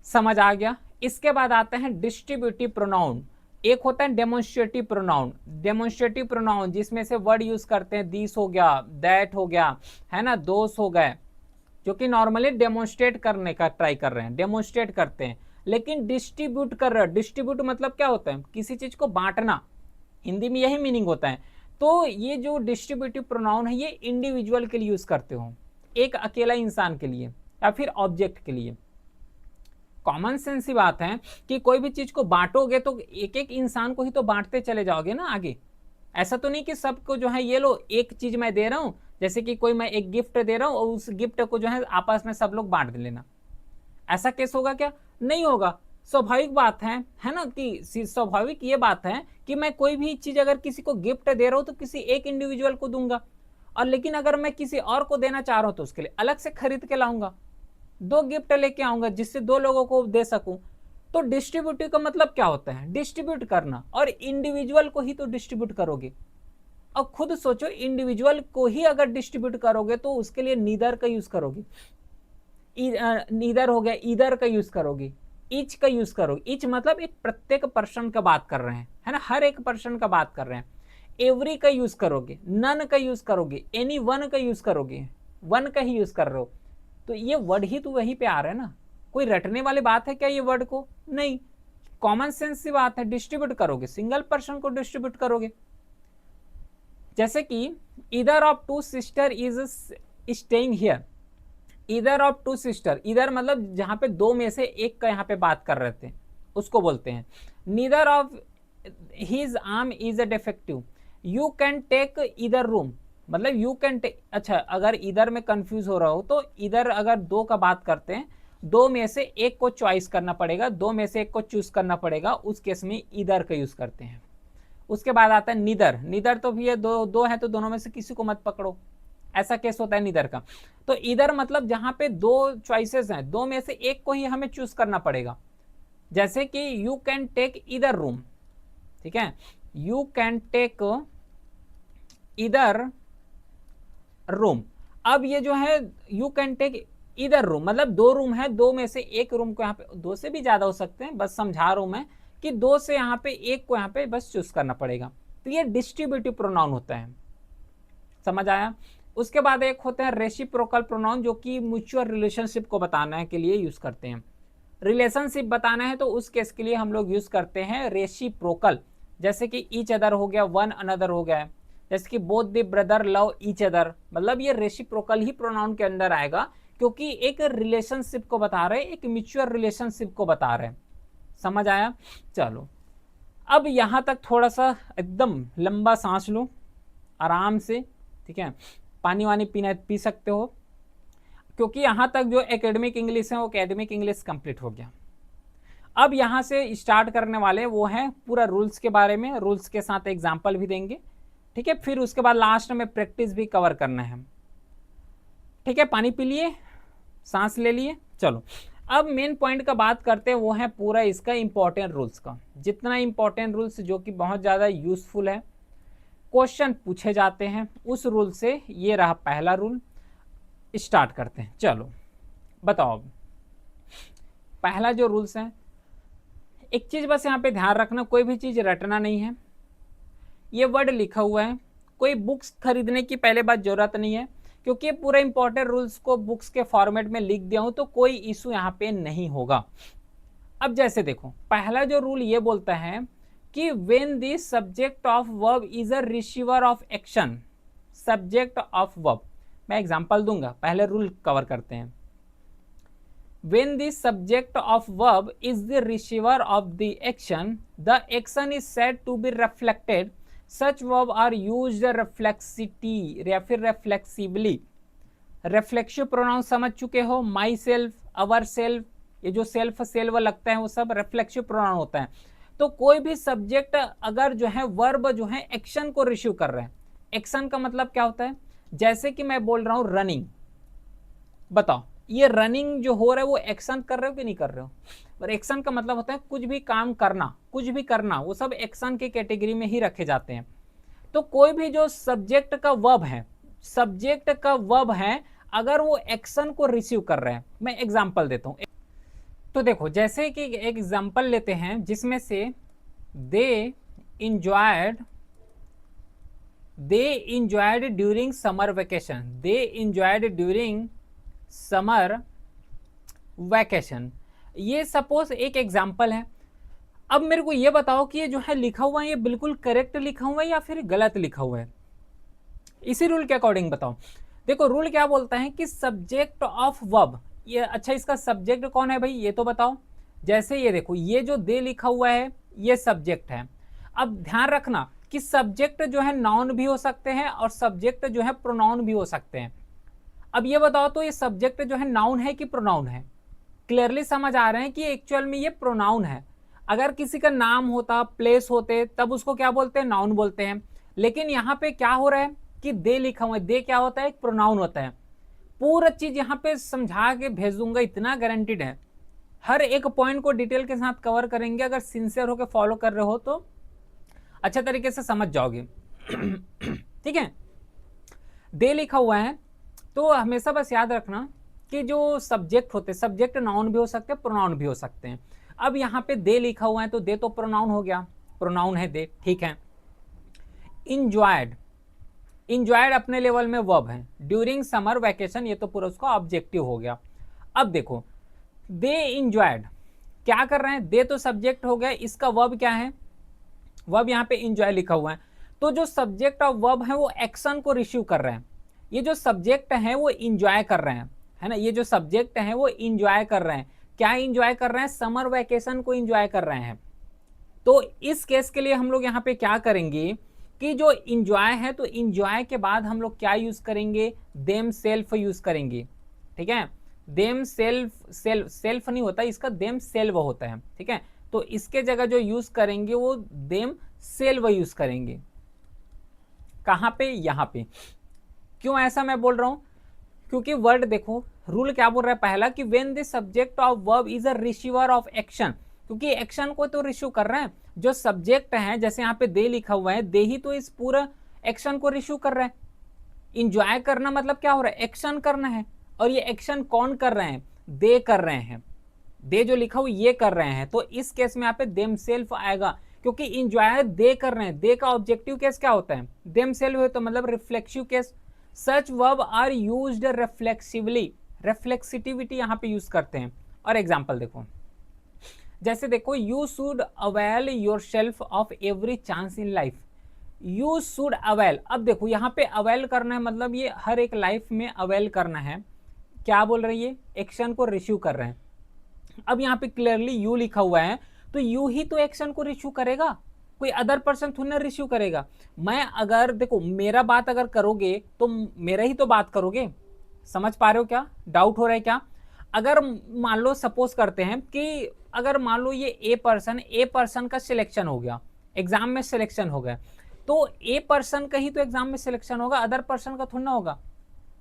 समझ आ गया। इसके बाद आते हैं डिस्ट्रीब्यूटिव प्रोनाउन। एक होता है डेमोन्स्ट्रेटिव प्रोनाउन। डेमोन्स्ट्रेटिव प्रोनाउन जिसमें से वर्ड यूज करते हैं, दिस हो गया, दैट हो गया, है ना, दोस हो गए, जो कि नॉर्मली डेमोन्स्ट्रेट करने का ट्राई कर रहे हैं, डेमोन्स्ट्रेट करते हैं। लेकिन डिस्ट्रीब्यूट कर रहे हैं, डिस्ट्रीब्यूट मतलब क्या होता है? किसी चीज को बांटना, हिंदी में यही मीनिंग होता है। तो ये जो डिस्ट्रीब्यूटिव प्रोनाउन है ये इंडिविजुअल के लिए यूज करते हो, एक अकेला इंसान के लिए या फिर ऑब्जेक्ट के लिए। कॉमन सेंस ही बात है कि कोई भी चीज को बांटोगे तो एक एक इंसान को ही तो बांटते चले जाओगे ना आगे। ऐसा तो नहीं कि सबको जो है ये लो एक चीज मैं दे रहा हूं, जैसे कि कोई मैं एक गिफ्ट दे रहा हूं और उस गिफ्ट को जो है आपस में सब लोग बांट लेना। ऐसा केस होगा क्या? नहीं होगा। स्वाभाविक बात है ना, कि स्वाभाविक ये बात है कि मैं कोई भी चीज अगर किसी को गिफ्ट दे रहा हूं तो किसी एक इंडिविजुअल को दूंगा, और लेकिन अगर मैं किसी और को देना चाह रहा हूं तो उसके लिए अलग से खरीद के लाऊंगा, दो गिफ्ट लेके आऊंगा जिससे दो लोगों को दे सकूं। तो डिस्ट्रीब्यूटिव का मतलब क्या होता है? डिस्ट्रीब्यूट करना, और इंडिविजुअल को ही तो डिस्ट्रीब्यूट करोगे। अब खुद सोचो, इंडिविजुअल को ही अगर डिस्ट्रीब्यूट करोगे तो उसके लिए नीदर का यूज करोगे, नीदर हो गया, ईदर का यूज करोगे, ईच का यूज करोगे। ईच मतलब एक प्रत्येक पर्सन का बात कर रहे हैं, है ना, हर एक पर्सन का बात कर रहे हैं। एवरी का यूज करोगे, नन का यूज करोगे, एनी वन का यूज करोगे, वन का ही यूज कर रहे हो। तो ये वर्ड ही तो वहीं पे आ रहा है ना, कोई रटने वाली बात है क्या ये वर्ड को? नहीं, कॉमन सेंस की बात है। डिस्ट्रीब्यूट करोगे, सिंगल पर्सन को डिस्ट्रीब्यूट करोगे। जैसे कि either of two sister is staying here. Either of two sister, either मतलब जहां पे दो में से एक का यहाँ पे बात कर रहे थे उसको बोलते हैं। Neither of his arm is a defective. You can take either room, मतलब यू कैन टेक, अच्छा अगर इधर में कंफ्यूज हो रहा हो तो इधर अगर दो का बात करते हैं, दो में से एक को चॉइस करना पड़ेगा, दो में से एक को चूज करना पड़ेगा, उस केस में इधर का यूज करते हैं। उसके बाद आता है निदर। निदर तो भी ये दो दो है तो दोनों में से किसी को मत पकड़ो, ऐसा केस होता है निदर का। तो इधर मतलब जहां पे दो चॉइसेस हैं, दो में से एक को ही हमें चूज करना पड़ेगा। जैसे कि यू कैन टेक इधर रूम, ठीक है, यू कैन टेक इधर रूम। अब ये जो है यू कैन टेक इधर रूम मतलब दो रूम है, दो में से एक रूम को यहाँ पे, दो से भी ज्यादा हो सकते हैं, बस समझा रहा हूं मैं कि दो से यहाँ पे एक को यहाँ पे बस चूज करना पड़ेगा। तो ये डिस्ट्रीब्यूटिव प्रोनाउन होता है, समझ आया। उसके बाद एक होता है रेसिप्रोकल प्रोनाउन, जो कि म्यूचुअल रिलेशनशिप को बताने के लिए यूज करते हैं। रिलेशनशिप बताना है तो उस केस के लिए हम लोग यूज करते हैं रेसिप्रोकल। जैसे कि ईच अदर हो गया, वन अनदर हो गया, जैसे कि both the brother love each other, मतलब ये रेसिप्रोकल ही प्रोनाउन के अंदर आएगा, क्योंकि एक रिलेशनशिप को बता रहे, एक म्यूचुअल रिलेशनशिप को बता रहे। समझ आया। चलो अब यहां तक थोड़ा सा एकदम लंबा सांस लो आराम से, ठीक है, पानी वानी पीना पी सकते हो, क्योंकि यहां तक जो एकेडमिक इंग्लिश है वो एकेडमिक इंग्लिश कंप्लीट हो गया। अब यहां से स्टार्ट करने वाले वो है पूरा रूल्स के बारे में, रूल्स के साथ एग्जाम्पल भी देंगे, ठीक है। फिर उसके बाद लास्ट में प्रैक्टिस भी कवर करना है, ठीक है। पानी पी लिए, सांस ले लिए, चलो अब मेन पॉइंट का बात करते हैं, वो है पूरा इसका इंपॉर्टेंट रूल्स का। जितना इंपॉर्टेंट रूल्स जो कि बहुत ज़्यादा यूजफुल है, क्वेश्चन पूछे जाते हैं उस रूल से, ये रहा पहला रूल। स्टार्ट करते हैं, चलो बताओ। अब पहला जो रूल्स है, एक चीज बस यहाँ पे ध्यान रखना, कोई भी चीज रटना नहीं है। ये वर्ड लिखा हुआ है, कोई बुक्स खरीदने की पहले बात जरूरत नहीं है, क्योंकि ये पूरा इंपॉर्टेंट रूल्स को बुक्स के फॉर्मेट में लिख दिया हूं, तो कोई इशू यहाँ पे नहीं होगा। अब जैसे देखो, पहला जो रूल ये बोलता है कि when the subject of verb is a receiver of action, subject of verb, मैं एग्जांपल दूंगा, पहले रूल कवर करते हैं। When the subject of verb is the receiver of the action is said to be reflected. Such verb are used reflexively या फिर reflexively. Reflexive pronoun समझ चुके हो, माई सेल्फ, अवर सेल्फ, ये जो सेल्फ सेल्फ लगता है वो सब reflexive pronoun होता है। तो कोई भी सब्जेक्ट अगर जो है वर्ब जो है एक्शन को रिसीव कर रहा है, एक्शन का मतलब क्या होता है, जैसे कि मैं बोल रहा हूं रनिंग, बताओ ये रनिंग जो हो रहा है वो एक्शन कर रहे हो कि नहीं कर रहे हो। और एक्शन का मतलब होता है कुछ भी काम करना, कुछ भी करना, वो सब एक्शन की कैटेगरी में ही रखे जाते हैं। तो कोई भी जो सब्जेक्ट का वर्ब है, सब्जेक्ट का वर्ब है, अगर वो एक्शन को रिसीव कर रहा है, मैं एग्जांपल देता हूं। तो देखो, जैसे कि एक एग्जांपल लेते हैं जिसमें से दे इंजॉयड ड्यूरिंग समर वेकेशन, दे इंजॉयड ड्यूरिंग समर वैकेशन, ये सपोज एक एग्जाम्पल है। अब मेरे को ये बताओ कि ये जो है लिखा हुआ है ये बिल्कुल करेक्ट लिखा हुआ है या फिर गलत लिखा हुआ है, इसी रूल के अकॉर्डिंग बताओ। देखो रूल क्या बोलता है कि सब्जेक्ट ऑफ वर्ब, ये अच्छा इसका सब्जेक्ट कौन है भाई ये तो बताओ। जैसे ये देखो, ये जो दे लिखा हुआ है ये सब्जेक्ट है। अब ध्यान रखना कि सब्जेक्ट जो है नाउन भी हो सकते हैं और सब्जेक्ट जो है प्रोनाउन भी हो सकते हैं। अब ये बताओ तो ये सब्जेक्ट जो है नाउन है कि प्रोनाउन है। क्लियरली समझ आ रहे हैं कि एक्चुअल में ये प्रोनाउन है। अगर किसी का नाम होता, प्लेस होते, तब उसको क्या बोलते हैं, नाउन बोलते हैं। लेकिन यहाँ पे क्या हो रहा है कि दे लिखा हुआ है, दे क्या होता है, एक प्रोनाउन होता है। पूरा चीज यहाँ पे समझा के भेज दूंगा, इतना गारंटीड है। हर एक पॉइंट को डिटेल के साथ कवर करेंगे, अगर सिंसियर होकर फॉलो कर रहे हो तो अच्छा तरीके से समझ जाओगे। ठीक है, दे लिखा हुआ है तो हमेशा बस याद रखना कि जो सब्जेक्ट होते हैं, सब्जेक्ट नाउन भी हो सकते हैं, प्रोनाउन भी हो सकते हैं। अब यहाँ पे दे लिखा हुआ है तो दे तो प्रोनाउन हो गया, प्रोनाउन है दे, ठीक है। इंजॉयड, इंजॉयड अपने लेवल में वर्ब है। ड्यूरिंग समर वैकेशन, ये तो पूरा उसका ऑब्जेक्टिव हो गया। अब देखो, दे इंजॉयड क्या कर रहे हैं, दे तो सब्जेक्ट हो गया, इसका वर्ब क्या है, वर्ब यहाँ पे इंजॉय लिखा हुआ है। तो जो सब्जेक्ट ऑफ वर्ब है वो एक्शन को रिसीव कर रहे हैं। ये जो सब्जेक्ट है वो इंजॉय कर रहे हैं, है ना, ये जो सब्जेक्ट है वो इंजॉय कर रहे हैं। क्या इंजॉय कर रहे हैं, समर वैकेशन को इंजॉय कर रहे हैं। तो इस केस के लिए हम लोग यहाँ पे क्या करेंगे कि जो इंजॉय है, तो इंजॉय के बाद हम लोग क्या यूज करेंगे, देम सेल्फ यूज करेंगे, ठीक है। देम सेल्फ, सेल्फ नहीं होता इसका, देम सेल्व होता है, ठीक है। तो इसके जगह जो यूज करेंगे वो देम सेल्व यूज करेंगे। कहां पे, यहां पे। क्यों ऐसा मैं बोल रहा हूं, क्योंकि वर्ड देखो रूल क्या बोल रहा है पहला कि when the subject of verb is a receiver of action, क्योंकि एक्शन को तो रिसीव कर रहे हैं। जो सब्जेक्ट है, जैसे यहाँ पे दे लिखा हुआ है, दे ही तो इस पूरा एक्शन को रिसीव कर रहा है। इंजॉय करना मतलब क्या हो रहा है, एक्शन करना है। और ये एक्शन कौन कर रहे हैं, दे कर रहे हैं। दे जो लिखा हुआ ये कर रहे हैं, तो इस केस में यहाँ पे देम सेल्फ आएगा, क्योंकि इंजॉय दे कर रहे हैं। दे का ऑब्जेक्टिव केस क्या होता है, देम सेल्फ है, तो मतलब reflexive case. Such verb are used reflexively, reflexivity यहाँ पे यूज करते हैं। और एग्जांपल देखो, जैसे देखो, you should avail yourself of every chance in life. You should avail, अब देखो यहाँ पे अवेल करना है, मतलब ये हर एक लाइफ में अवेल करना है। क्या बोल रही है, एक्शन को रिसीव कर रहे हैं। अब यहाँ पे क्लियरली यू लिखा हुआ है, तो यू ही तो एक्शन को रिसीव करेगा, कोई अदर पर्सन थोड़ी ना रिसीव करेगा। मैं अगर देखो, मेरा बात अगर करोगे तो मेरा ही तो बात करोगे, समझ पा रहे हो क्या? डाउट हो रहा है क्या? अगर मान लो सपोज करते हैं कि अगर मान लो ये ए पर्सन का सिलेक्शन हो गया, एग्जाम में सिलेक्शन हो गया, तो ए पर्सन का ही तो एग्जाम में सिलेक्शन होगा, अदर पर्सन का थोड़ा ना होगा।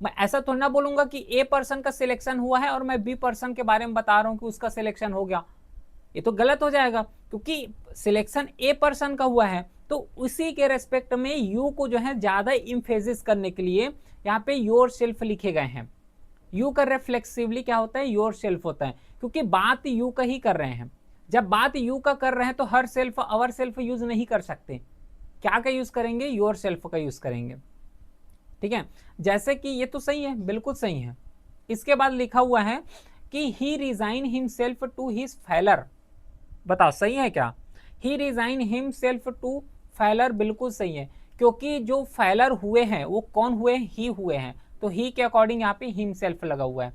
मैं ऐसा थोड़ा ना बोलूंगा कि ए पर्सन का सिलेक्शन हुआ है और मैं बी पर्सन के बारे में बता रहा हूं कि उसका सिलेक्शन हो गया, ये तो गलत हो जाएगा, क्योंकि सिलेक्शन ए पर्सन का हुआ है। तो उसी के रेस्पेक्ट में यू को जो है ज्यादा इम्फेसिस करने के लिए यहाँ पे योर सेल्फ लिखे गए हैं। यू का रिफ्लेक्सिवली क्या होता है? योर सेल्फ होता है, क्योंकि बात यू का ही कर रहे हैं। जब बात यू का कर रहे हैं तो her self our self use नहीं कर सकते। क्या का यूज करेंगे? योर सेल्फ का यूज करेंगे। ठीक है, जैसे कि ये तो सही है, बिल्कुल सही है। इसके बाद लिखा हुआ है कि he resign himself to his failure. बताओ सही है क्या? He resign himself to failure, बिल्कुल सही है, क्योंकि जो फेलर हुए हैं वो कौन हुए? ही हुए हैं, तो ही के अकॉर्डिंग यहाँ पे हिमसेल्फ लगा हुआ है।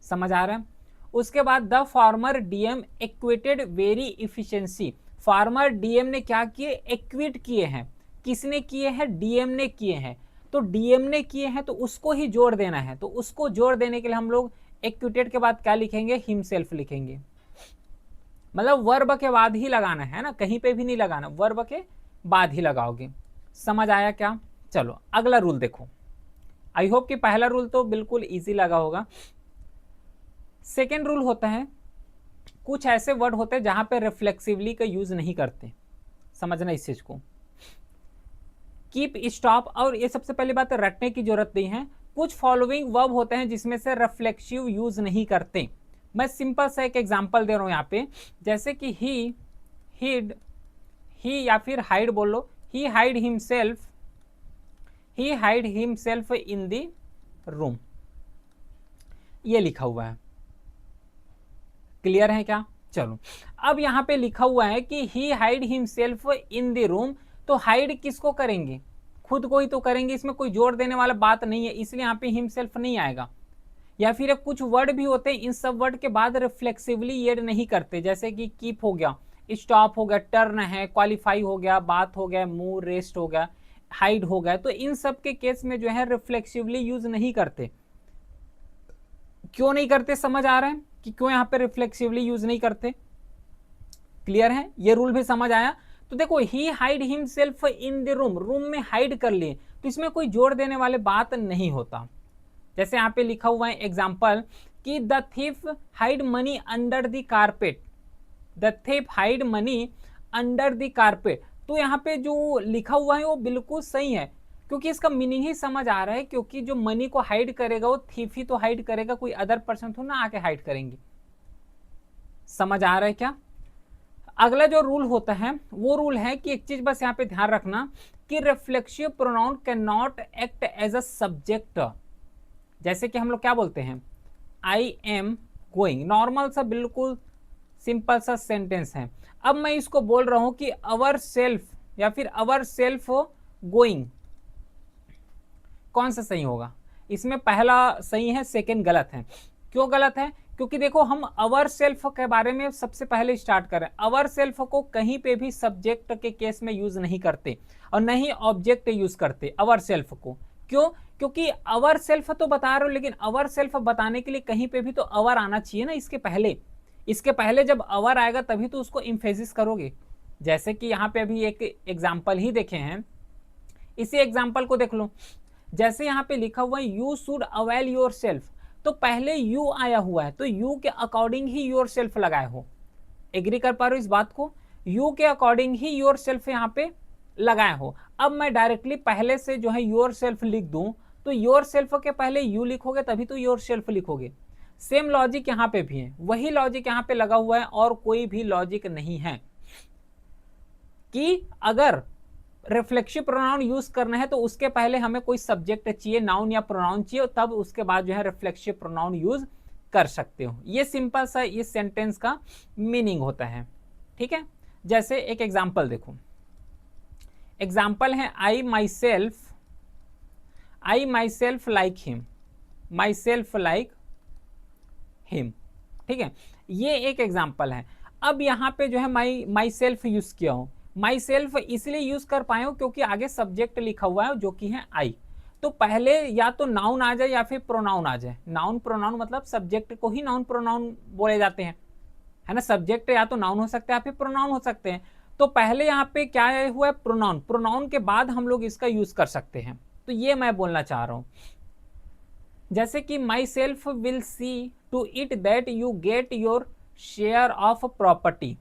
समझ आ रहा है? उसके बाद the farmer DM acquitted very efficiency. Farmer DM ने क्या किए? एक्विट किए हैं। किसने किए हैं? डीएम ने किए हैं। तो डीएम ने किए हैं तो उसको ही जोड़ देना है, तो उसको जोड़ देने के लिए हम लोग एक्विटेड के बाद क्या लिखेंगे? हिमसेल्फ लिखेंगे। मतलब वर्ब के बाद ही लगाना है ना, कहीं पे भी नहीं लगाना, वर्ब के बाद ही लगाओगे। समझ आया क्या? चलो अगला रूल देखो। आई होप कि पहला रूल तो बिल्कुल इजी लगा होगा। सेकेंड रूल होता है, कुछ ऐसे वर्ड होते हैं जहां पे रिफ्लेक्सिवली का यूज नहीं करते। समझना इस चीज को। कीप, स्टॉप, और ये सबसे पहली बात रटने की जरूरत नहीं है। कुछ फॉलोइंग वर्ब होते हैं जिसमें से रिफ्लेक्सिव यूज नहीं करते। मैं सिंपल सा एक एग्जांपल दे रहा हूं यहाँ पे, जैसे कि ही, हिड, ही या फिर हाइड बोल लो। He hide himself, he hide himself in the room, ये लिखा हुआ है। क्लियर है क्या? चलो अब यहाँ पे लिखा हुआ है कि he hide himself in the room, तो हाइड किसको करेंगे? खुद को ही तो करेंगे, इसमें कोई जोड़ देने वाला बात नहीं है, इसलिए यहाँ पे हिमसेल्फ नहीं आएगा। या फिर कुछ वर्ड भी होते हैं, इन सब वर्ड के बाद रिफ्लेक्सिवली ऐड नहीं करते, जैसे कि कीप हो गया, स्टॉप हो गया, टर्न है, क्वालिफाई हो गया, बात हो गया, मूव, रेस्ट हो गया, हाइड हो गया, तो इन सब के केस में जो है रिफ्लेक्सिवली यूज नहीं करते। क्यों नहीं करते? समझ आ रहा है कि क्यों यहाँ पे रिफ्लेक्सिवली यूज नहीं करते? क्लियर है? ये रूल भी समझ आया? तो देखो, he hide himself in the room, room में हाइड कर लिए, तो इसमें कोई जोड़ देने वाले बात नहीं होता। जैसे यहाँ पे लिखा हुआ है एग्जाम्पल कि the thief hide money under the carpet, the thief hide money under the carpet, तो यहाँ पे जो लिखा हुआ है वो बिल्कुल सही है, क्योंकि इसका मीनिंग ही समझ आ रहा है, क्योंकि जो मनी को हाइड करेगा वो थीफ ही तो हाइड करेगा, कोई अदर पर्सन तो ना आके हाइड करेंगे। समझ आ रहा है क्या? अगला जो रूल होता है वो रूल है कि एक चीज बस यहाँ पे ध्यान रखना कि reflexive pronoun can not act as a subject. जैसे कि हम लोग क्या बोलते हैं? आई एम गोइंग, नॉर्मल सा बिल्कुल सिंपल सा सेंटेंस है। अब मैं इसको बोल रहा हूं कि अवर सेल्फ या फिर अवर सेल्फ गोइंग, कौन सा सही होगा? इसमें पहला सही है, सेकंड गलत है। क्यों गलत है? क्योंकि देखो, हम अवर सेल्फ के बारे में सबसे पहले स्टार्ट कर रहे हैं। अवर सेल्फ को कहीं पे भी सब्जेक्ट के केस में यूज नहीं करते और न ही ऑब्जेक्ट यूज करते अवर सेल्फ को। क्यों? क्योंकि अवर सेल्फ तो बता रहे हो, लेकिन अवर सेल्फ बताने के लिए कहीं पे भी तो अवर आना चाहिए ना इसके पहले। इसके पहले जब अवर आएगा तभी तो उसको इम्फेसिस करोगे। जैसे कि यहाँ पे अभी एक एग्जाम्पल ही देखे हैं, इसी एग्जाम्पल को देख लो। जैसे यहाँ पे लिखा हुआ है you should avail your self, तो पहले यू आया हुआ है, तो यू के अकॉर्डिंग ही योर सेल्फ लगाए हो। एग्री कर पा रहे हो इस बात को? यू के अकॉर्डिंग ही योर सेल्फ यहाँ पे लगाए हो। अब मैं डायरेक्टली पहले से जो है योर सेल्फ लिख दूं, तो योर सेल्फ के पहले यू लिखोगे तभी तो योर सेल्फ लिखोगे। सेम लॉजिक यहाँ पे भी है, वही लॉजिक यहाँ पे लगा हुआ है और कोई भी लॉजिक नहीं है कि अगर रिफ्लेक्सिव प्रोनाउन यूज करना है तो उसके पहले हमें कोई सब्जेक्ट चाहिए, नाउन या प्रोनाउन चाहिए, तब उसके बाद जो है रिफ्लेक्सिव प्रोनाउन यूज कर सकते हो। ये सिंपल सा इस सेंटेंस का मीनिंग होता है। ठीक है, जैसे एक एग्जांपल देखो। एग्जांपल है I myself like him, myself like him. ठीक है, ये एक एग्जांपल है। अब यहाँ पे जो है माई सेल्फ यूज किया हूं। माई सेल्फ इसलिए यूज कर पाए हो क्योंकि आगे सब्जेक्ट लिखा हुआ है जो कि है आई। तो पहले या तो नाउन आ जाए या फिर प्रोनाउन आ जाए। नाउन प्रोनाउन मतलब सब्जेक्ट को ही नाउन प्रोनाउन बोले जाते हैं, है ना। सब्जेक्ट या तो नाउन हो सकता है या फिर प्रोनाउन हो सकते हैं। तो पहले यहाँ पे क्या हुआ है, प्रोनाउन। प्रोनाउन के बाद हम लोग इसका यूज कर सकते हैं। तो ये मैं बोलना चाह रहा हूं, जैसे कि myself will see to it that you get your share of property.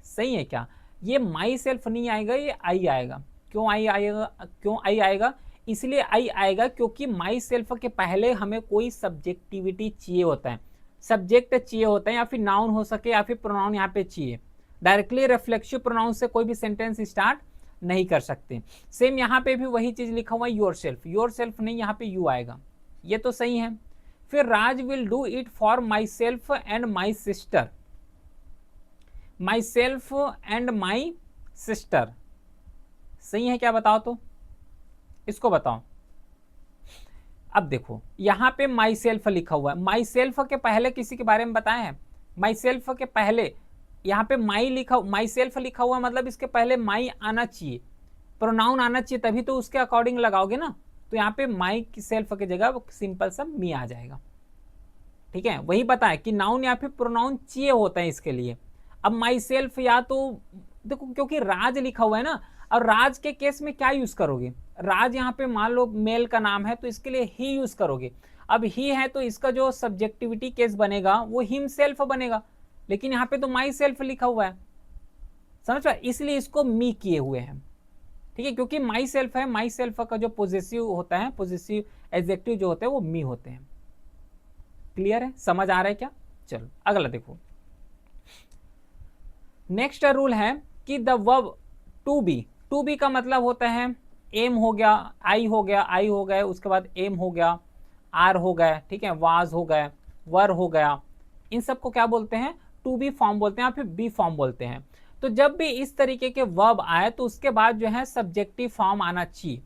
सही है क्या? ये माई सेल्फ नहीं आएगा, ये आई आएगा। क्यों आई आएगा? क्यों आई आएगा? इसलिए आई आएगा क्योंकि माई सेल्फ के पहले हमें कोई सब्जेक्टिविटी चाहिए होता है, सब्जेक्ट चाहिए होता है, या फिर नाउन हो सके या फिर प्रोनाउन यहाँ पे चाहिए। डायरेक्टली रिफ्लेक्सिव प्रोनाउन से कोई भी सेंटेंस स्टार्ट नहीं कर सकते। सेम यहाँ पे भी वही चीज लिखा हुआ है, योर सेल्फ। योर सेल्फ नहीं, यहाँ पे यू आएगा। ये तो सही है। फिर Raj will do it for myself and my sister. Myself and my sister सही है क्या? बताओ तो, इसको बताओ। अब देखो यहां पे माई सेल्फ लिखा हुआ है, माई सेल्फ के पहले किसी के बारे में बताया है? माई सेल्फ के पहले यहाँ पे माई सेल्फ लिखा हुआ मतलब इसके पहले माई आना चाहिए, प्रोनाउन आना चाहिए, तभी तो उसके अकॉर्डिंग लगाओगे ना। तो यहाँ पे माई सेल्फ की जगह सिंपल सा मी आ जाएगा। ठीक है, वही बताया कि नाउन या फिर प्रोनाउन चाहिए होता है इसके लिए। अब माई सेल्फ या तो देखो, क्योंकि राज लिखा हुआ है ना, और राज के केस में क्या यूज करोगे? राज यहाँ पे मान लो मेल का नाम है तो इसके लिए ही यूज करोगे। अब ही है तो इसका जो सब्जेक्टिविटी केस बनेगा वो हिम सेल्फ बनेगा, लेकिन यहाँ पे तो माई सेल्फ लिखा हुआ है, समझ पा? इसलिए इसको मी किए हुए हैं। ठीक है, क्योंकि माई सेल्फ है, माई सेल्फ का जो पॉजिटिव होता है, पॉजिटिव एडजेक्टिव जो होते हैं वो मी होते हैं। क्लियर है? समझ आ रहा है क्या? चलो अगला देखो। नेक्स्ट रूल है कि the verb to be. To be का मतलब होता है एम हो गया, आई हो गया, आई हो गए, उसके बाद एम हो गया, आर हो गए, ठीक है, वाज हो गए, वर हो गया। इन सबको क्या बोलते हैं? टू बी फॉर्म बोलते हैं या फिर बी फॉर्म बोलते हैं। तो जब भी इस तरीके के वर्ब आए तो उसके बाद जो है सब्जेक्टिव फॉर्म आना चाहिए।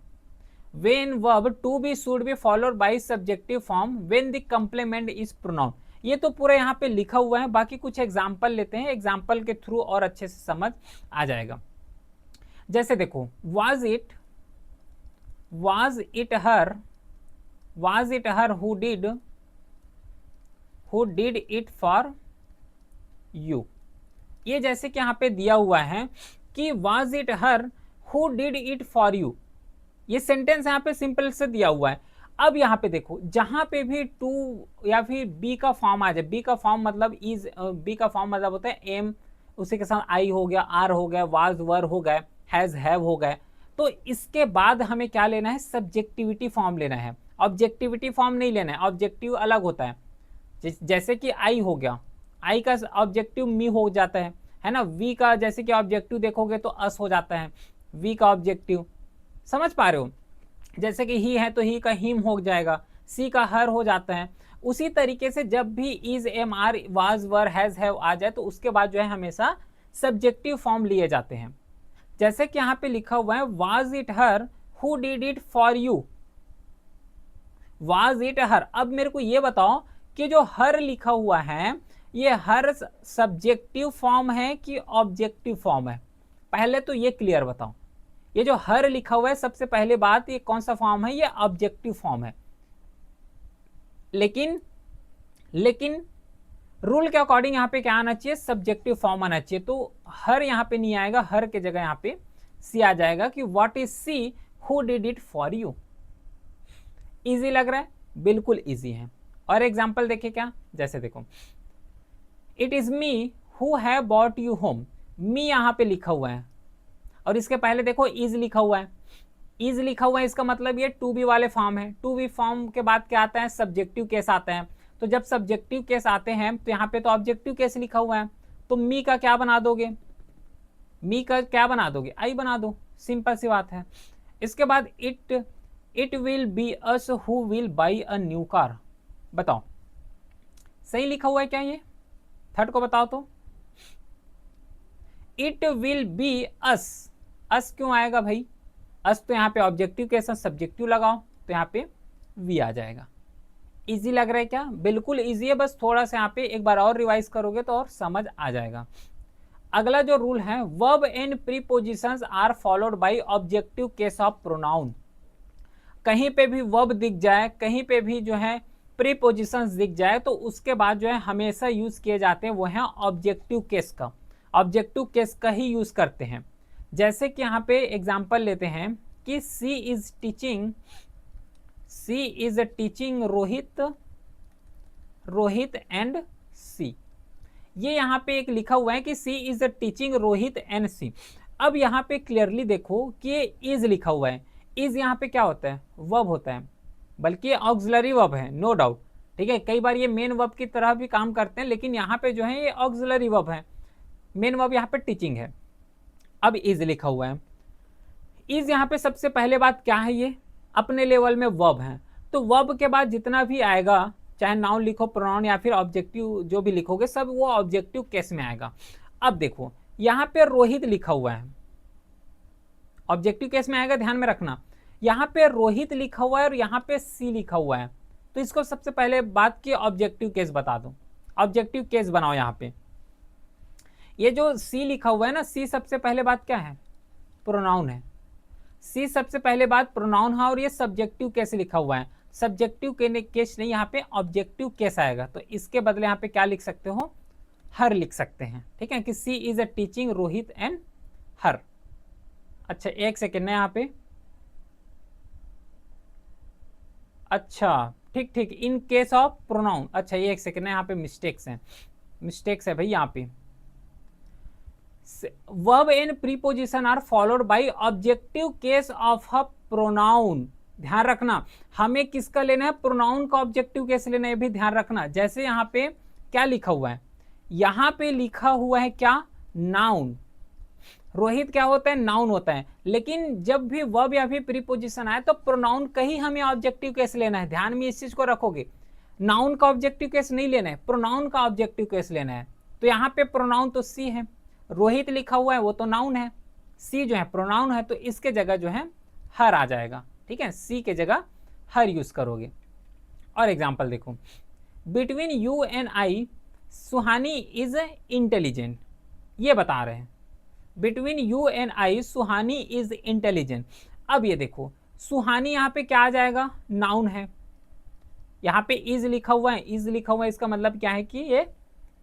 When verb to be should be followed by subjective form when the complement is pronoun। ये तो पूरा यहाँ पे लिखा हुआ है, बाकी कुछ एग्जाम्पल लेते हैं, एग्जाम्पल के थ्रू और अच्छे से समझ आ जाएगा। जैसे देखो, was it her who did it for you। ये जैसे कि यहाँ पे दिया हुआ है कि was it her who did it for you, ये सेंटेंस यहाँ पे सिंपल से दिया हुआ है। अब यहाँ पे देखो, जहां पे भी टू या फिर बी का फॉर्म आ जाए, बी का फॉर्म मतलब इज, बी का फॉर्म मतलब होता है एम, उसी के साथ आई हो गया, आर हो गया, वाज वर हो गए, हैज हैव हो गए, तो इसके बाद हमें क्या लेना है? सब्जेक्टिविटी फॉर्म लेना है। ऑब्जेक्टिविटी फॉर्म नहीं लेना है, ऑब्जेक्टिव अलग होता है। जैसे कि आई हो गया, आई का ऑब्जेक्टिव मी हो जाता है ना। वी का जैसे कि ऑब्जेक्टिव देखोगे तो अस हो जाता है, वी का ऑब्जेक्टिव, समझ पा रहे हो? जैसे कि ही है तो ही का हिम हो जाएगा, सी का हर हो जाता है। उसी तरीके से जब भी is, am, are, was, were, has, have आ जाए तो उसके बाद जो है हमेशा सब्जेक्टिव फॉर्म लिए जाते हैं। जैसे कि यहाँ पे लिखा हुआ है was it her who did it for you. Was it her. अब मेरे को ये बताओ कि जो हर लिखा हुआ है ये हर सब्जेक्टिव फॉर्म है कि ऑब्जेक्टिव फॉर्म है? पहले तो ये क्लियर बताओ। ये जो हर लिखा हुआ है, सबसे पहले बात, ये कौन सा फॉर्म है? ये ऑब्जेक्टिव फॉर्म है। लेकिन रूल के अकॉर्डिंग यहाँ पे क्या आना चाहिए? सब्जेक्टिव फॉर्म आना चाहिए। तो हर यहाँ पे नहीं आएगा, हर के जगह यहाँ पे सी आ जाएगा कि what is see who did it for you. Easy लग रहा है? बिल्कुल इजी है। और एग्जाम्पल देखे क्या? जैसे देखो, it is me who have bought you home. Me यहाँ पे लिखा हुआ है और इसके पहले देखो इज लिखा हुआ है। इज लिखा हुआ है, इसका मतलब ये टू बी वाले फॉर्म है। टू बी फॉर्म के बाद क्या आता है? सब्जेक्टिव केस आता है। तो जब सब्जेक्टिव केस आते हैं तो यहाँ पे तो ऑब्जेक्टिव केस लिखा हुआ है, तो मी का क्या बना दोगे? मी का क्या बना दोगे? आई बना दो, सिंपल सी बात है। इसके बाद it will be us who will by a new car. बताओ सही लिखा हुआ है क्या? ये थर्ड को बताओ तो। इट विल बी अस, अस क्यों आएगा भाई? अस तो यहाँ पे ऑब्जेक्टिव के साथ सब्जेक्टिव लगाओ तो यहाँ पे वी आ जाएगा। इजी लग रहा है क्या? बिल्कुल इजी है, बस थोड़ा सा यहाँ पे एक बार और रिवाइज करोगे तो और समझ आ जाएगा। अगला जो रूल है, verb and prepositions are followed by objective case of pronoun. कहीं पे भी वर्ब दिख जाए, कहीं पे भी जो है प्रीपोजिशंस दिख जाए, तो उसके बाद जो है हमेशा यूज किए जाते हैं वो है ऑब्जेक्टिव केस का। ऑब्जेक्टिव केस का ही यूज करते हैं। जैसे कि यहाँ पे एग्जांपल लेते हैं कि सी इज टीचिंग रोहित एंड सी। ये यहाँ पे एक लिखा हुआ है कि सी इज टीचिंग रोहित एंड सी। अब यहाँ पे क्लियरली देखो कि ये इज लिखा हुआ है। इज यहाँ पे क्या होता है? वर्ब होता है, बल्कि ऑक्सिलरी वर्ब है, नो डाउट। ठीक है, कई बार ये मेन वर्ब की तरह भी काम करते हैं, लेकिन यहाँ पे जो है ये ऑक्सिलरी वर्ब है। मेन वर्ब यहाँ पे टीचिंग है। अब इज लिखा हुआ है। इज यहाँ पे सबसे पहले बात क्या है, ये अपने लेवल में वर्ब है। तो वर्ब के बाद जितना भी आएगा, चाहे नाउन लिखो, प्रोनाउन या फिर ऑब्जेक्टिव जो भी लिखोगे, सब वो ऑब्जेक्टिव केस में आएगा। अब देखो यहाँ पे रोहित लिखा हुआ है, ऑब्जेक्टिव केस में आएगा, ध्यान में रखना। यहाँ पे रोहित लिखा हुआ है और यहाँ पे सी लिखा हुआ है, तो इसको सबसे पहले बात की ऑब्जेक्टिव केस बता दो। ऑब्जेक्टिव केस बनाओ। यहाँ पे ये जो सी लिखा हुआ है ना, सी सबसे पहले बात क्या है? प्रोनाउन है। सी सबसे पहले बात प्रोनाउन है, और ये सब्जेक्टिव केस लिखा हुआ है। सब्जेक्टिव केस नहीं, यहाँ पे ऑब्जेक्टिव केस आएगा, तो इसके बदले यहाँ पे क्या लिख सकते हो? हर लिख सकते हैं। ठीक है, कि सी इज टीचिंग रोहित एंड हर। अच्छा एक सेकेंड है यहाँ पे, अच्छा ठीक ठीक, इन केस ऑफ प्रोनाउन। अच्छा ये एक सेकेंड है, यहाँ पे मिस्टेक्स है भाई। यहाँ पे verb and preposition are followed by objective case of a pronoun. ध्यान रखना, हमें किसका लेना है? प्रोनाउन का ऑब्जेक्टिव केस लेना है, भी ध्यान रखना। जैसे यहाँ पे क्या लिखा हुआ है? यहाँ पे लिखा हुआ है क्या? नाउन। रोहित क्या होता है? नाउन होता है। लेकिन जब भी वर्ब या फिर प्रीपोजिशन आए तो प्रोनाउन का ही हमें ऑब्जेक्टिव केस लेना है। ध्यान में इस चीज को रखोगे, नाउन का ऑब्जेक्टिव केस नहीं लेना है, प्रोनाउन का ऑब्जेक्टिव केस लेना है। तो यहाँ पे प्रोनाउन तो सी है, रोहित लिखा हुआ है वो तो नाउन है, सी जो है प्रोनाउन है, तो इसके जगह जो है हर आ जाएगा। ठीक है, सी के जगह हर यूज करोगे। और एग्जांपल देखो, between you and I Suhani is intelligent. ये बता रहे हैं between you and I Suhani is intelligent. अब ये देखो सुहानी यहाँ पे क्या आ जाएगा? नाउन है। यहाँ पे इज लिखा हुआ है, इज लिखा हुआ है, इसका मतलब क्या है कि ये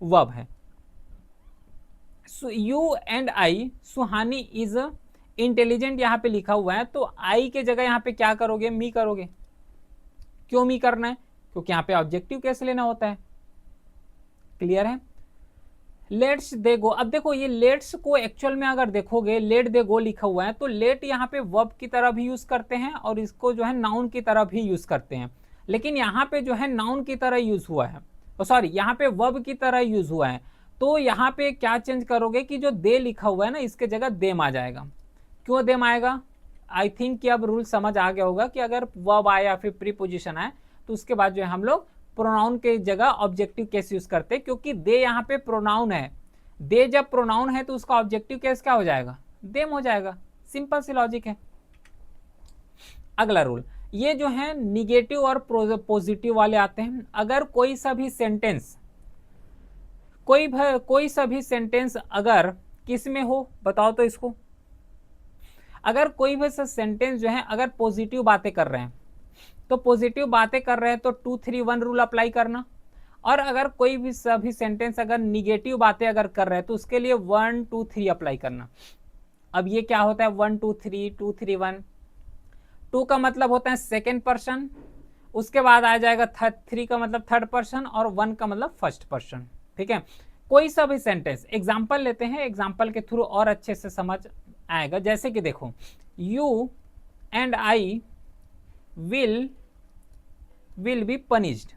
वर्ब है। You and I Suhani is intelligent यहाँ पे लिखा हुआ है, तो आई के जगह यहाँ पे क्या करोगे? मी करोगे। क्यों मी करना है? क्योंकि यहाँ पे ऑब्जेक्टिव केस लेना होता है। क्लियर है? लेट्स दे गो। अब देखो ये लेट्स को एक्चुअल में अगर देखोगे, लेट दे गो लिखा हुआ है, तो लेट यहाँ पे वर्ब की तरह भी यूज करते हैं और इसको जो है नाउन की तरह भी यूज करते हैं। लेकिन यहाँ पे जो है नाउन की तरह यूज हुआ है, सॉरी यहाँ पे वर्ब की तरह यूज हुआ है। तो यहाँ पे क्या चेंज करोगे कि जो दे लिखा हुआ है ना, इसके जगह देम आ जाएगा। क्यों देम आएगा? आई थिंक कि अब रूल समझ आ गया होगा कि अगर वर्ब आए या फिर प्रीपोजिशन आए तो उसके बाद जो है हम लोग प्रोनाउन के जगह ऑब्जेक्टिव केस यूज करते हैं, क्योंकि दे यहाँ पे प्रोनाउन है। दे जब प्रोनाउन है तो उसका ऑब्जेक्टिव केस क्या हो जाएगा? देम हो जाएगा। सिंपल सी लॉजिक है। अगला रूल, ये जो है निगेटिव और पॉजिटिव वाले आते हैं। अगर कोई सा भी सेंटेंस अगर किस में हो, बताओ तो इसको। अगर कोई भी सेंटेंस जो है अगर पॉजिटिव बातें कर रहे हैं तो पॉजिटिव बातें कर रहे हैं तो 2 3 1 रूल अप्लाई करना। और अगर कोई भी सभी सेंटेंस अगर निगेटिव बातें अगर कर रहे हैं तो उसके लिए 1 2 3 अप्लाई करना। अब ये क्या होता है? 1 2 3 2 3 1। 2 का मतलब होता है सेकेंड पर्सन, उसके बाद आ जाएगा 3 का मतलब थर्ड पर्सन, और 1 का मतलब फर्स्ट पर्सन। ठीक है, कोई सा भी सेंटेंस। एग्जाम्पल लेते हैं, एग्जाम्पल के थ्रू और अच्छे से समझ आएगा। जैसे कि देखो, you and I will be punished.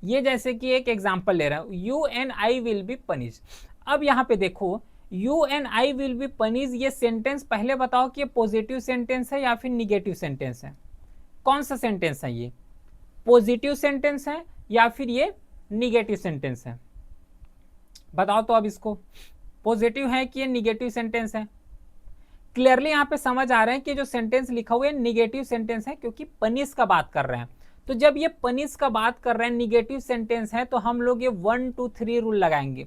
ये जैसे कि एक एग्जाम्पल ले रहा हूं, you and I will be punished. अब यहां पे देखो, you and I will be punished, ये सेंटेंस पहले बताओ कि ये पॉजिटिव सेंटेंस है या फिर निगेटिव सेंटेंस है? कौन सा सेंटेंस है ये? पॉजिटिव सेंटेंस है या फिर ये निगेटिव सेंटेंस है? बताओ तो अब इसको, पॉजिटिव है कि ये निगेटिव सेंटेंस है? क्लियरली यहाँ पे समझ आ रहे हैं कि जो सेंटेंस लिखा हुआ है निगेटिव सेंटेंस है, क्योंकि पनिश का बात कर रहे हैं। तो जब ये पनिश का बात कर रहे हैं, निगेटिव सेंटेंस है, तो हम लोग ये 1 2 3 रूल लगाएंगे।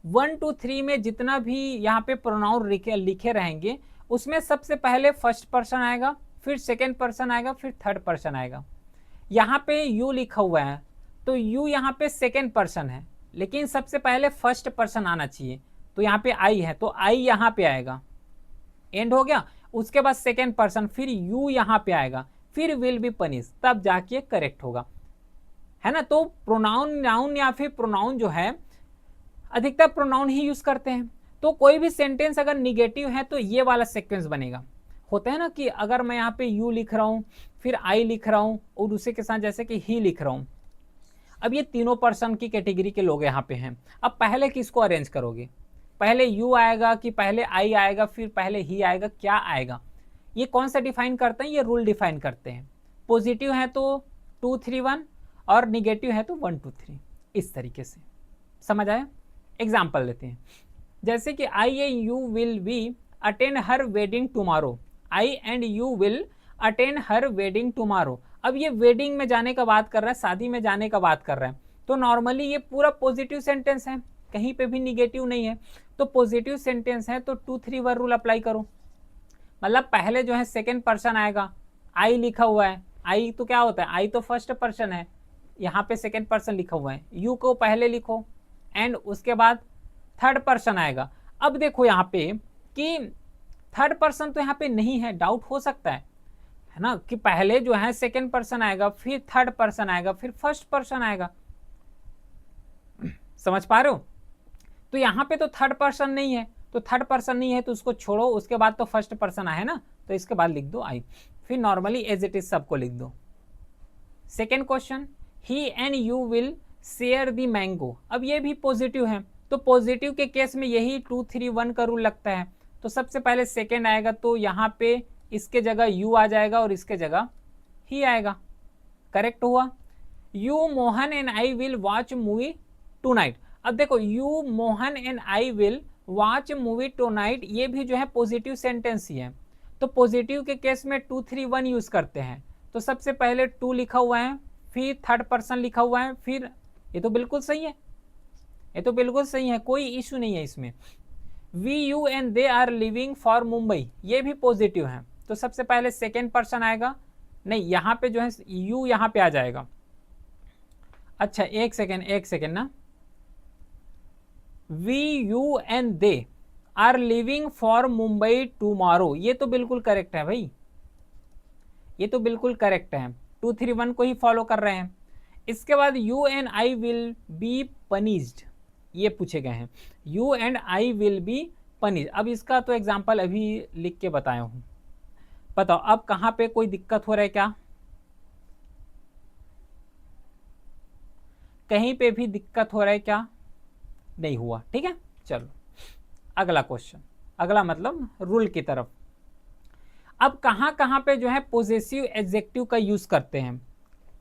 1 2 3 में जितना भी यहाँ पे प्रोनाउन लिखे रहेंगे उसमें सबसे पहले फर्स्ट पर्सन आएगा, फिर सेकेंड पर्सन आएगा, फिर थर्ड पर्सन आएगा। यहाँ पे यू लिखा हुआ है तो यू यहाँ पे सेकेंड पर्सन है, लेकिन सबसे पहले फर्स्ट पर्सन आना चाहिए, तो यहाँ पे आई है तो आई यहाँ पे आएगा, एंड हो गया। उसके बाद सेकेंड पर्सन, फिर यू यहाँ पे आएगा, फिर विल बी पनिश, तब जाके करेक्ट होगा, है ना। तो प्रोनाउन, नाउन या फिर प्रोनाउन जो है अधिकतर प्रोनाउन ही यूज करते हैं। तो कोई भी सेंटेंस अगर निगेटिव है तो ये वाला सीक्वेंस बनेगा। होता है ना कि अगर मैं यहाँ पे यू लिख रहा हूँ, फिर आई लिख रहा हूँ और उसी के साथ जैसे कि ही लिख रहा हूँ, अब ये तीनों पर्सन की कैटेगरी के लोग यहाँ पे हैं। अब पहले किसको अरेंज करोगे, पहले यू आएगा कि पहले आई आएगा, फिर पहले ही आएगा, क्या आएगा? ये कौन सा डिफाइन करते हैं? ये रूल डिफाइन करते हैं। पॉजिटिव है तो 2 3 1 और निगेटिव है तो 1 2 3, इस तरीके से। समझ आया? एग्जाम्पल लेते हैं, जैसे कि I and you will be attend her wedding tomorrow. I and you will attend her wedding tomorrow. अब ये वेडिंग में जाने का बात कर रहा है, शादी में जाने का बात कर रहा है, तो नॉर्मली ये पूरा पॉजिटिव सेंटेंस है, कहीं पे भी निगेटिव नहीं है। तो पॉजिटिव सेंटेंस है तो 2 3 1 रूल अप्लाई करो। मतलब पहले जो है सेकेंड पर्सन आएगा, आई लिखा हुआ है, आई तो क्या होता है, आई तो फर्स्ट पर्सन है, यहाँ पे सेकेंड पर्सन लिखा हुआ है, यू को पहले लिखो एंड उसके बाद थर्ड पर्सन आएगा। अब देखो यहाँ पे कि थर्ड पर्सन तो यहाँ पे नहीं है, डाउट हो सकता है ना, कि पहले जो है सेकेंड पर्सन आएगा, फिर थर्ड पर्सन आएगा, फिर फर्स्ट पर्सन आएगा। समझ पा रहे हो? तो यहाँ पे तो थर्ड पर्सन नहीं है, तो थर्ड पर्सन नहीं है तो उसको छोड़ो, उसके बाद तो फर्स्ट पर्सन आए ना, तो इसके बाद लिख दो आई, फिर नॉर्मली एज इट इज सबको लिख दो। Second question, he and you will share the mango. अब ये भी पॉजिटिव है, तो पॉजिटिव के केस में यही 2 3 1 का रूल लगता है। तो सबसे पहले सेकेंड आएगा तो यहाँ पे इसके जगह यू आ जाएगा और इसके जगह ही आएगा, करेक्ट हुआ। You Mohan and I will watch movie two night. अब देखो you Mohan and I will watch movie two night, ये भी जो है पॉजिटिव सेंटेंस ही है। तो पॉजिटिव के केस में 2 3 1 यूज करते हैं। तो सबसे पहले 2 लिखा हुआ है, फिर थर्ड पर्सन लिखा हुआ है, फिर ये तो बिल्कुल सही है, ये तो बिल्कुल सही है, कोई इशू नहीं है इसमें। We you and they are living for Mumbai, ये भी पॉजिटिव है। तो सबसे पहले सेकेंड पर्सन आएगा, नहीं यहाँ पे जो है यू यहाँ पे आ जाएगा। अच्छा एक सेकेंड ना, we you and they are living for Mumbai tomorrow, ये तो बिल्कुल करेक्ट है भाई, ये तो बिल्कुल करेक्ट है, 2 3 1 को ही फॉलो कर रहे हैं। इसके बाद you and I will be punished, ये पूछे गए हैं, you and I will be punish. अब इसका तो एग्जाम्पल अभी लिख के बताया हूं, बताओ अब कहां पे कोई दिक्कत हो रहा है क्या? कहीं पे भी दिक्कत हो रहा है क्या? नहीं हुआ, ठीक है। चलो अगला क्वेश्चन, अगला मतलब रूल की तरफ। अब कहां कहां पे जो है पॉजेसिव एडजेक्टिव का यूज करते हैं,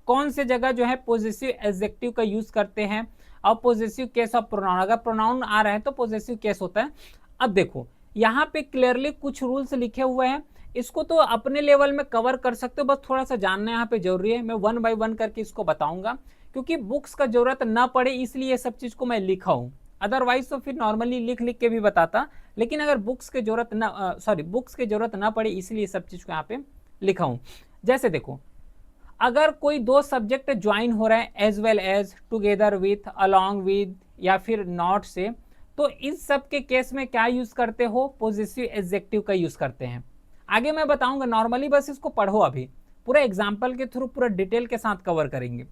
कौन से जगह जो है पॉजेसिव एडजेक्टिव का यूज करते हैं, और पॉजेसिव केस ऑफ प्रोनाउन, अगर प्रोनाउन आ रहे हैं तो पॉजेसिव केस होता है। अब देखो यहाँ पे क्लियरली कुछ रूल्स लिखे हुए हैं, इसको तो अपने लेवल में कवर कर सकते हो, बस थोड़ा सा जानना यहाँ पे जरूरी है। मैं 1 बाय 1 करके इसको बताऊंगा, क्योंकि बुक्स का जरूरत ना पड़े इसलिए सब चीज को मैं लिखा हूँ, अदरवाइज तो फिर नॉर्मली लिख लिख के भी बताता, लेकिन अगर बुक्स की जरूरत ना बुक्स की जरूरत ना पड़े इसलिए सब चीज को यहाँ पे लिखा हूँ। जैसे देखो अगर कोई 2 सब्जेक्ट ज्वाइन हो रहा है, as well as, together with, along with या फिर नॉट से, तो इस सब के केस में क्या यूज करते हो? पॉजेसिव एडजेक्टिव का यूज करते हैं। आगे मैं बताऊंगा, नॉर्मली बस इसको पढ़ो, अभी पूरा एग्जाम्पल के थ्रू पूरा डिटेल के साथ कवर करेंगे।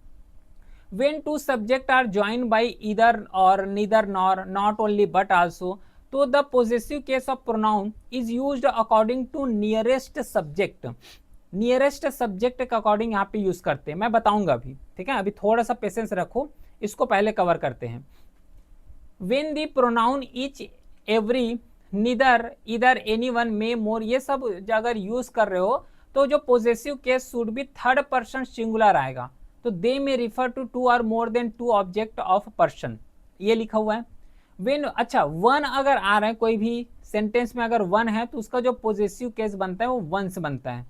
When 2 subjects are joined by either or, neither nor, not only but also, तो the possessive case of pronoun is used according to nearest subject, nearest subject के अकॉर्डिंग यहाँ पे use करते हैं, मैं बताऊंगा अभी, ठीक है। अभी थोड़ा सा पेशेंस रखो, इसको पहले कवर करते हैं। When the pronoun each, every, neither, either, anyone, may, more, ये सब अगर यूज कर रहे हो तो जो possessive case should be third person singular आएगा। तो दे में रिफर टू 2 और more than 2 object of person, ये लिखा हुआ है। वेन, अच्छा 1 अगर आ रहा है कोई भी सेंटेंस में, अगर 1 है तो उसका जो पॉजेसिव केस बनता है वो 1 से बनता है,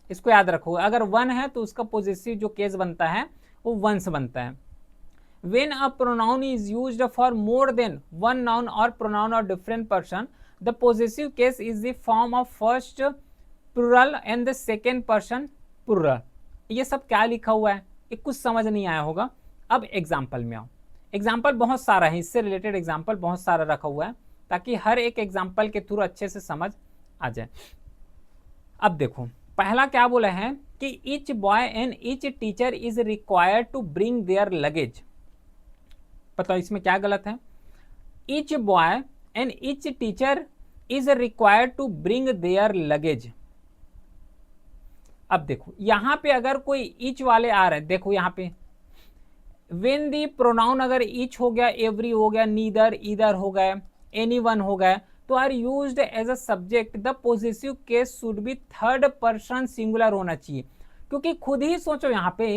इसको याद रखो। अगर 1 है तो उसका पॉजेसिव जो केस बनता है वो 1 से बनता है। When a pronoun is used for more than one noun or pronoun or different person, the possessive case is the form of first plural and the second person plural. ये सब क्या लिखा हुआ है, ये कुछ समझ नहीं आया होगा। अब एग्जाम्पल में आओ। एग्जाम्पल बहुत सारा है, इससे रिलेटेड एग्जाम्पल बहुत सारा रखा हुआ है ताकि हर एक एग्जाम्पल के थ्रू अच्छे से समझ आ जाए। अब देखो पहला क्या बोला है कि each boy and each teacher is required to bring their luggage. बताओ इसमें क्या गलत है। Each boy and each teacher is required to bring their luggage. अब देखो यहां पे अगर कोई ईच वाले आ रहे हैं, देखो यहां पे वेन दी प्रोनाउन अगर ईच हो गया, एवरी हो गया, नीदर ईदर हो गया, एनीवन हो गया, तो are used as a subject the positive case should be third person singular होना चाहिए। क्योंकि खुद ही सोचो यहाँ पे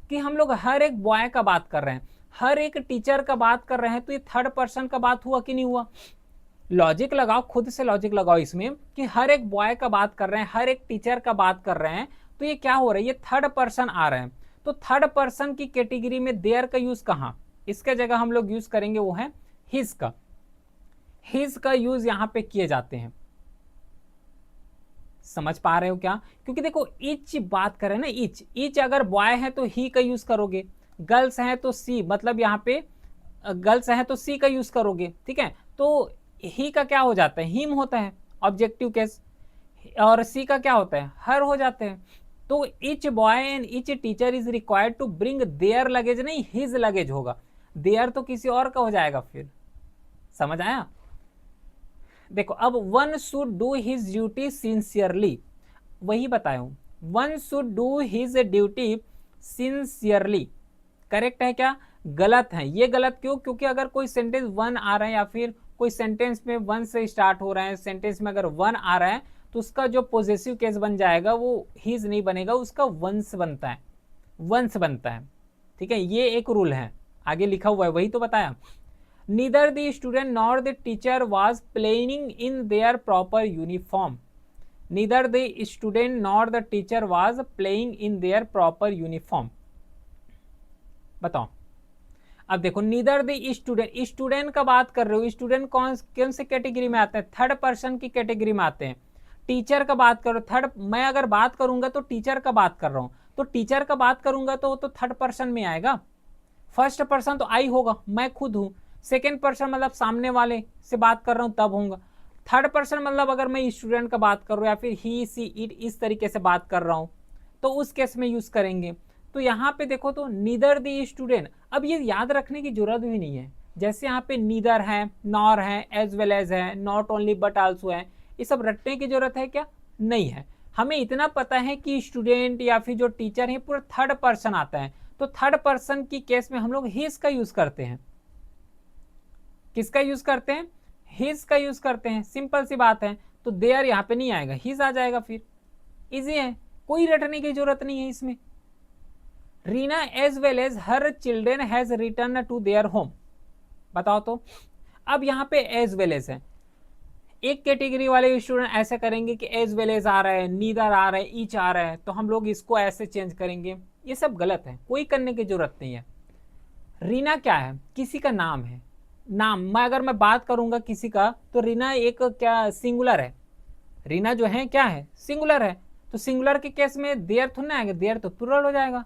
कि हम लोग हर एक बॉय का बात कर रहे हैं, हर एक टीचर का बात कर रहे हैं, तो ये थर्ड पर्सन का बात हुआ कि नहीं हुआ। लॉजिक लगाओ, खुद से लॉजिक लगाओ इसमें कि हर एक बॉय का बात कर रहे हैं, हर एक टीचर का बात कर रहे हैं, तो ये क्या हो रहा है, ये थर्ड पर्सन आ रहे हैं। तो थर्ड पर्सन की कैटेगरी में देयर का यूज कहां, इसके जगह हम लोग यूज करेंगे वो है हिज का। हिज का यूज यहां पे किए जाते हैं। समझ पा रहे हो क्या। क्योंकि देखो ईच बात करें ना, ईच ईच अगर बॉय है तो ही का यूज करोगे, गर्ल्स है तो सी, मतलब यहाँ पे गर्ल्स है तो सी का यूज करोगे, ठीक है। तो ही का क्या हो जाता है, हिम होता है ऑब्जेक्टिव केस, और सी का क्या होता है, हर हो जाते हैं। तो each boy and each teacher is required to bring their luggage, नहीं हिज लगेज होगा, देयर तो किसी और का हो जाएगा फिर। समझ आया। देखो अब one should do his duty sincerely, वही बताया हूं, one should do his duty sincerely. Correct है क्या, गलत है। ये गलत क्यों, क्योंकि अगर कोई सेंटेंस वन आ रहा है या फिर कोई सेंटेंस में वन से स्टार्ट हो रहा है, सेंटेंस में अगर वन आ रहा है तो उसका जो पॉजेसिव केस बन जाएगा वो हिज नहीं बनेगा, उसका वंस बनता है, वंस बनता है, ठीक है। ये एक रूल है, आगे लिखा हुआ है, वही तो बताया। Neither the student nor the teacher was playing in their proper uniform. Neither the student nor the teacher was playing in their proper uniform. बताओ अब देखो नीदर द स्टूडेंट, स्टूडेंट का बात कर रहे हो, स्टूडेंट कौन से कैटेगरी में आते हैं, थर्ड पर्सन की कैटेगरी में आते हैं। टीचर का बात करो, थर्ड, मैं अगर बात करूंगा तो टीचर का बात कर रहा हूं, तो टीचर का बात करूंगा तो वो तो थर्ड पर्सन में आएगा। फर्स्ट पर्सन तो आई होगा, मैं खुद हूं। सेकेंड पर्सन मतलब सामने वाले से बात कर रहा हूं तब होगा। थर्ड पर्सन मतलब अगर मैं स्टूडेंट का बात कर रहा हूं या फिर ही सी इट इस तरीके से बात कर रहा हूं तो उस केस में यूज करेंगे। तो यहाँ पे देखो तो नीदर दी स्टूडेंट, अब ये याद रखने की जरूरत भी नहीं है। जैसे यहाँ पे नीदर है, नॉर है, एज वेल एज है, नॉट ओनली बट आल्सो है, ये सब रटने की जरूरत है क्या, नहीं है। हमें इतना पता है कि स्टूडेंट या फिर जो टीचर है पूरा थर्ड पर्सन आता है, तो थर्ड पर्सन की केस में हम लोग हिज का यूज करते हैं। किसका यूज करते हैं, हिज का यूज करते हैं, सिंपल सी बात है। तो देयर यहाँ पे नहीं आएगा, हिज आ जाएगा, फिर इजी है, कोई रटने की जरूरत नहीं है इसमें। Reena as well as her children has return to their home. बताओ तो अब यहाँ पे एज वेल एज है, एक कैटेगरी वाले स्टूडेंट ऐसे करेंगे कि एज वेल एज आ रहा है, नीदर आ रहा है, ईच आ रहा है, तो हम लोग इसको ऐसे चेंज करेंगे। ये सब गलत है, कोई करने की जरूरत नहीं है। रीना क्या है, किसी का नाम है, नाम, मैं अगर मैं बात करूंगा किसी का तो रीना एक क्या सिंगुलर है, रीना जो है क्या है, सिंगुलर है। तो सिंगुलर के केस में देयर थोड़ा ना आएगा, देयर तो प्लूरल हो जाएगा।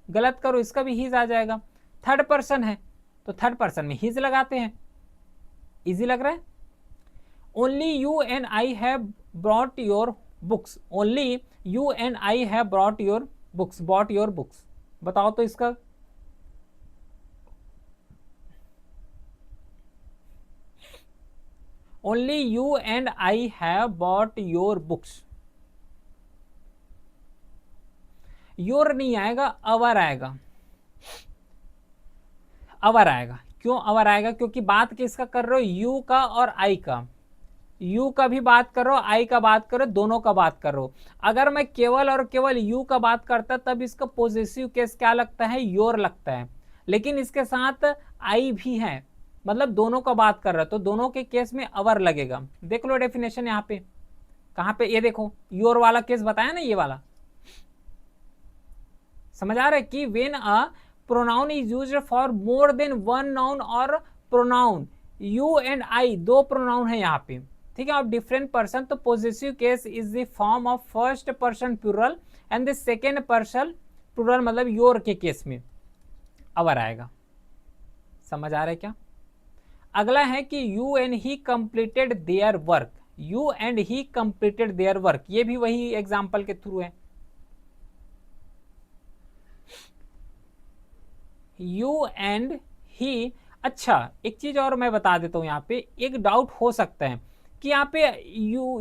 गलत करो, इसका भी हिज आ जाएगा। थर्ड पर्सन है तो थर्ड पर्सन में हिज लगाते हैं, इजी लग रहा है। Only you and I have brought your books, only you and I have brought your books, bought your books. बताओ तो इसका, only you and I have bought your books, your नहीं आएगा, अवर आएगा, अवर आएगा। क्यों अवर आएगा, क्योंकि बात किसका कर रहे हो, यू का और आई का। यू का भी बात करो, आई का बात करो, दोनों का बात करो। अगर मैं केवल और केवल यू का बात करता तब इसका पॉजिटिव केस क्या लगता है, योर लगता है। लेकिन इसके साथ आई भी है, मतलब दोनों का बात कर रहा है, तो दोनों के केस में अवर लगेगा। देख लो डेफिनेशन यहाँ पे, कहाँ पे, ये देखो योर वाला केस बताया ना, ये वाला समझ आ रहा है कि when a pronoun is used for more than one noun और प्रोनाउन, यू एंड आई दो प्रोनाउन है यहाँ पे, ठीक है, ऑफ डिफरेंट पर्सन, तो positive case is the form of first person plural and the second person plural, मतलब your के केस में अवर आएगा। समझ आ रहा है क्या? अगला है कि you and he completed their work, you and he completed their work, ये भी वही एग्जाम्पल के थ्रू है। यू एंड ही, अच्छा एक चीज और मैं बता देता हूं, यहाँ पे एक डाउट हो सकता है कि यहाँ पे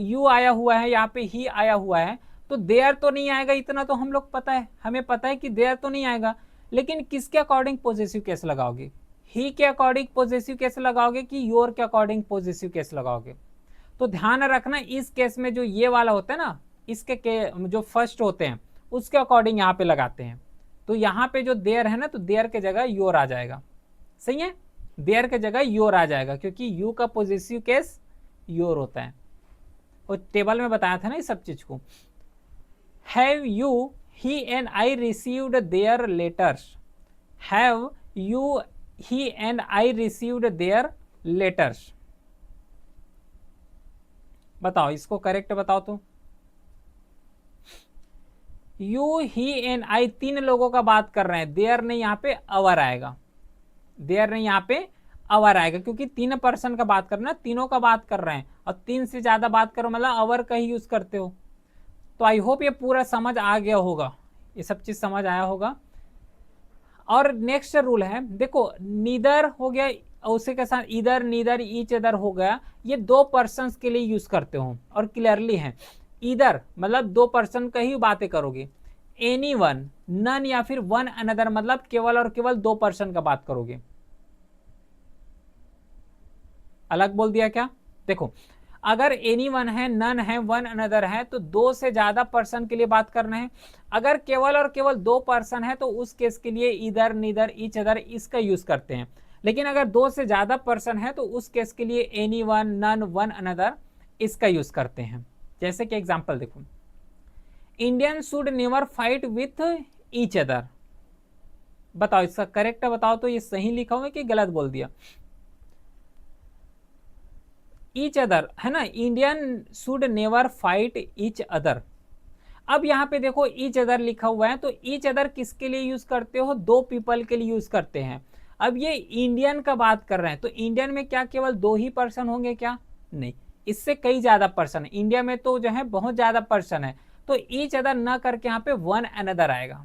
यू आया हुआ है, यहाँ पे ही आया हुआ है, तो देयर तो नहीं आएगा, इतना तो हम लोग पता है, हमें पता है कि देयर तो नहीं आएगा, लेकिन किसके अकॉर्डिंग पॉजिटिव केस लगाओगे? ही के अकॉर्डिंग पॉजिटिव केस लगाओगे कि योर के अकॉर्डिंग पॉजिटिव केस लगाओगे? तो ध्यान रखना इस केस में जो ये वाला होता है ना, इसके जो फर्स्ट होते हैं उसके अकॉर्डिंग यहाँ पे लगाते हैं। तो यहाँ पे जो देयर है ना, तो देयर के जगह योर आ जाएगा। सही है, देयर के जगह योर आ जाएगा, क्योंकि यू का पॉजिटिव केस योर होता है, और टेबल में बताया था ना इस सब चीज को। Have you he and I received their letters, have you he and I received their letters, बताओ इसको करेक्ट बताओ। तो यू ही एंड आई तीन लोगों का बात कर रहे हैं, देयर नहीं, यहाँ पे अवर आएगा, देयर नहीं यहाँ पे अवर आएगा, क्योंकि तीन पर्सन का बात कर रहे हैं ना, तीनों का बात कर रहे हैं, और तीन से ज्यादा बात करो मतलब अवर का ही यूज करते हो। तो आई होप ये पूरा समझ आ गया होगा, ये सब चीज समझ आया होगा। और नेक्स्ट रूल है, देखो नीदर हो गया, उसी के साथ इधर नीदर ईच अदर हो गया, ये दो पर्सन्स के लिए यूज करते हो और क्लियरली है। इधर मतलब दो पर्सन का ही बातें करोगे, एनी वन, नन या फिर वन अनदर मतलब केवल और केवल दो पर्सन का बात करोगे। अलग बोल दिया क्या? देखो अगर एनी वन है, नन है, वन अनदर है, तो दो से ज्यादा पर्सन के लिए बात करना है। अगर केवल और केवल दो पर्सन है तो उस केस के लिए इधर नीदर ईच अदर इसका यूज करते हैं। लेकिन अगर दो से ज्यादा पर्सन है तो उस केस के लिए any one, none, one another इसका यूज करते हैं। जैसे कि एग्जाम्पल देखो, Indian should never fight with each other, बताओ इसका करेक्ट बताओ। तो ये सही लिखा हुआ है कि गलत बोल दिया? ईच अदर है ना, Indian should never fight each other. अब यहाँ पे देखो ईच अदर लिखा हुआ है, तो ईच अदर किसके लिए यूज करते हो? दो पीपल के लिए यूज करते हैं। अब ये इंडियन का बात कर रहे हैं, तो इंडियन में क्या केवल दो ही पर्सन होंगे क्या? नहीं, इससे कई ज्यादा पर्सन है। इंडिया में तो जो है बहुत ज्यादा पर्सन है, तो ईच अदर न करके यहाँ पे वन अनदर आएगा।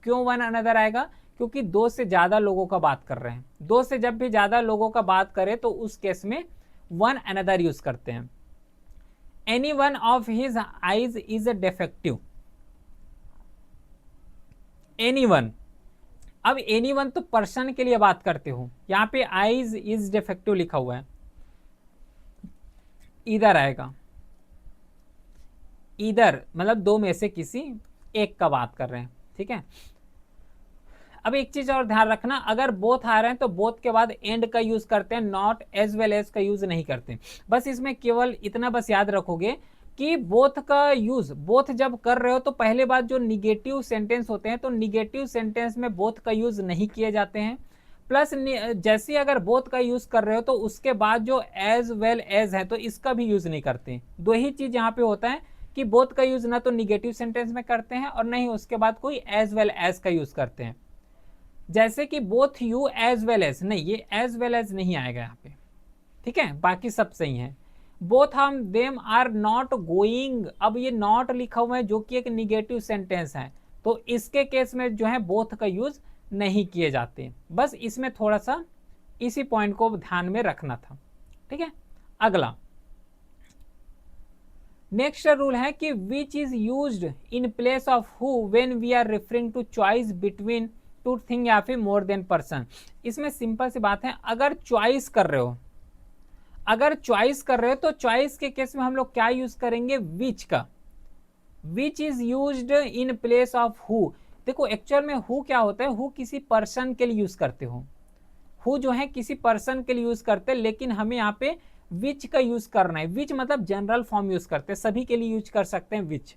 क्यों वन अनदर आएगा? क्योंकि दो से ज्यादा लोगों का बात कर रहे हैं। दो से जब भी ज्यादा लोगों का बात करे तो उस केस में वन अनदर यूज करते हैं। Any one of his eyes is defective, any one. अब एनी वन तो पर्सन के लिए बात करते हो, यहाँ पे आईज इज डिफेक्टिव लिखा हुआ है, इधर आएगा। इधर मतलब दो में से किसी एक का बात कर रहे हैं, ठीक है। अब एक चीज और ध्यान रखना, अगर बोथ आ रहे हैं तो बोथ के बाद एंड का यूज करते हैं, नॉट एज वेल एज का यूज नहीं करते। बस इसमें केवल इतना बस याद रखोगे कि बोथ का यूज, बोथ जब कर रहे हो तो पहले बात जो निगेटिव सेंटेंस होते हैं, तो निगेटिव सेंटेंस में बोथ का यूज नहीं किए जाते हैं। प्लस जैसे अगर बोथ का यूज कर रहे हो तो उसके बाद जो एज वेल एज है तो इसका भी यूज नहीं करते। दो ही चीज यहाँ पे होता है कि बोथ का यूज ना तो निगेटिव सेंटेंस में करते हैं और नहीं उसके बाद कोई एज वेल एज का यूज करते हैं। जैसे कि both you as well as, नहीं ये एज वेल एज नहीं आएगा यहाँ पे, ठीक है, बाकी सब सही है। बोथ हम देम आर नॉट गोइंग, अब ये नॉट लिखा हुआ है जो कि एक निगेटिव सेंटेंस है, तो इसके केस में जो है बोथ का यूज नहीं किए जाते। बस इसमें थोड़ा सा इसी पॉइंट को ध्यान में रखना था, ठीक है। अगला नेक्स्ट रूल है कि which is used in place of who when we are referring to choice between two thing या फिर मोर देन पर्सन। इसमें सिंपल सी बात है, अगर चॉइस कर रहे हो, अगर चॉइस कर रहे हो तो चॉइस के केस में हम लोग क्या यूज करेंगे? विच का। विच is used in place of who. देखो एक्चुअल में हु क्या होता है, हु किसी पर्सन के लिए यूज करते हो, हु जो है किसी पर्सन के लिए यूज करते हैं, लेकिन हमें यहाँ पे विच का यूज करना है। विच मतलब जनरल फॉर्म यूज करते हैं, सभी के लिए यूज कर सकते हैं विच।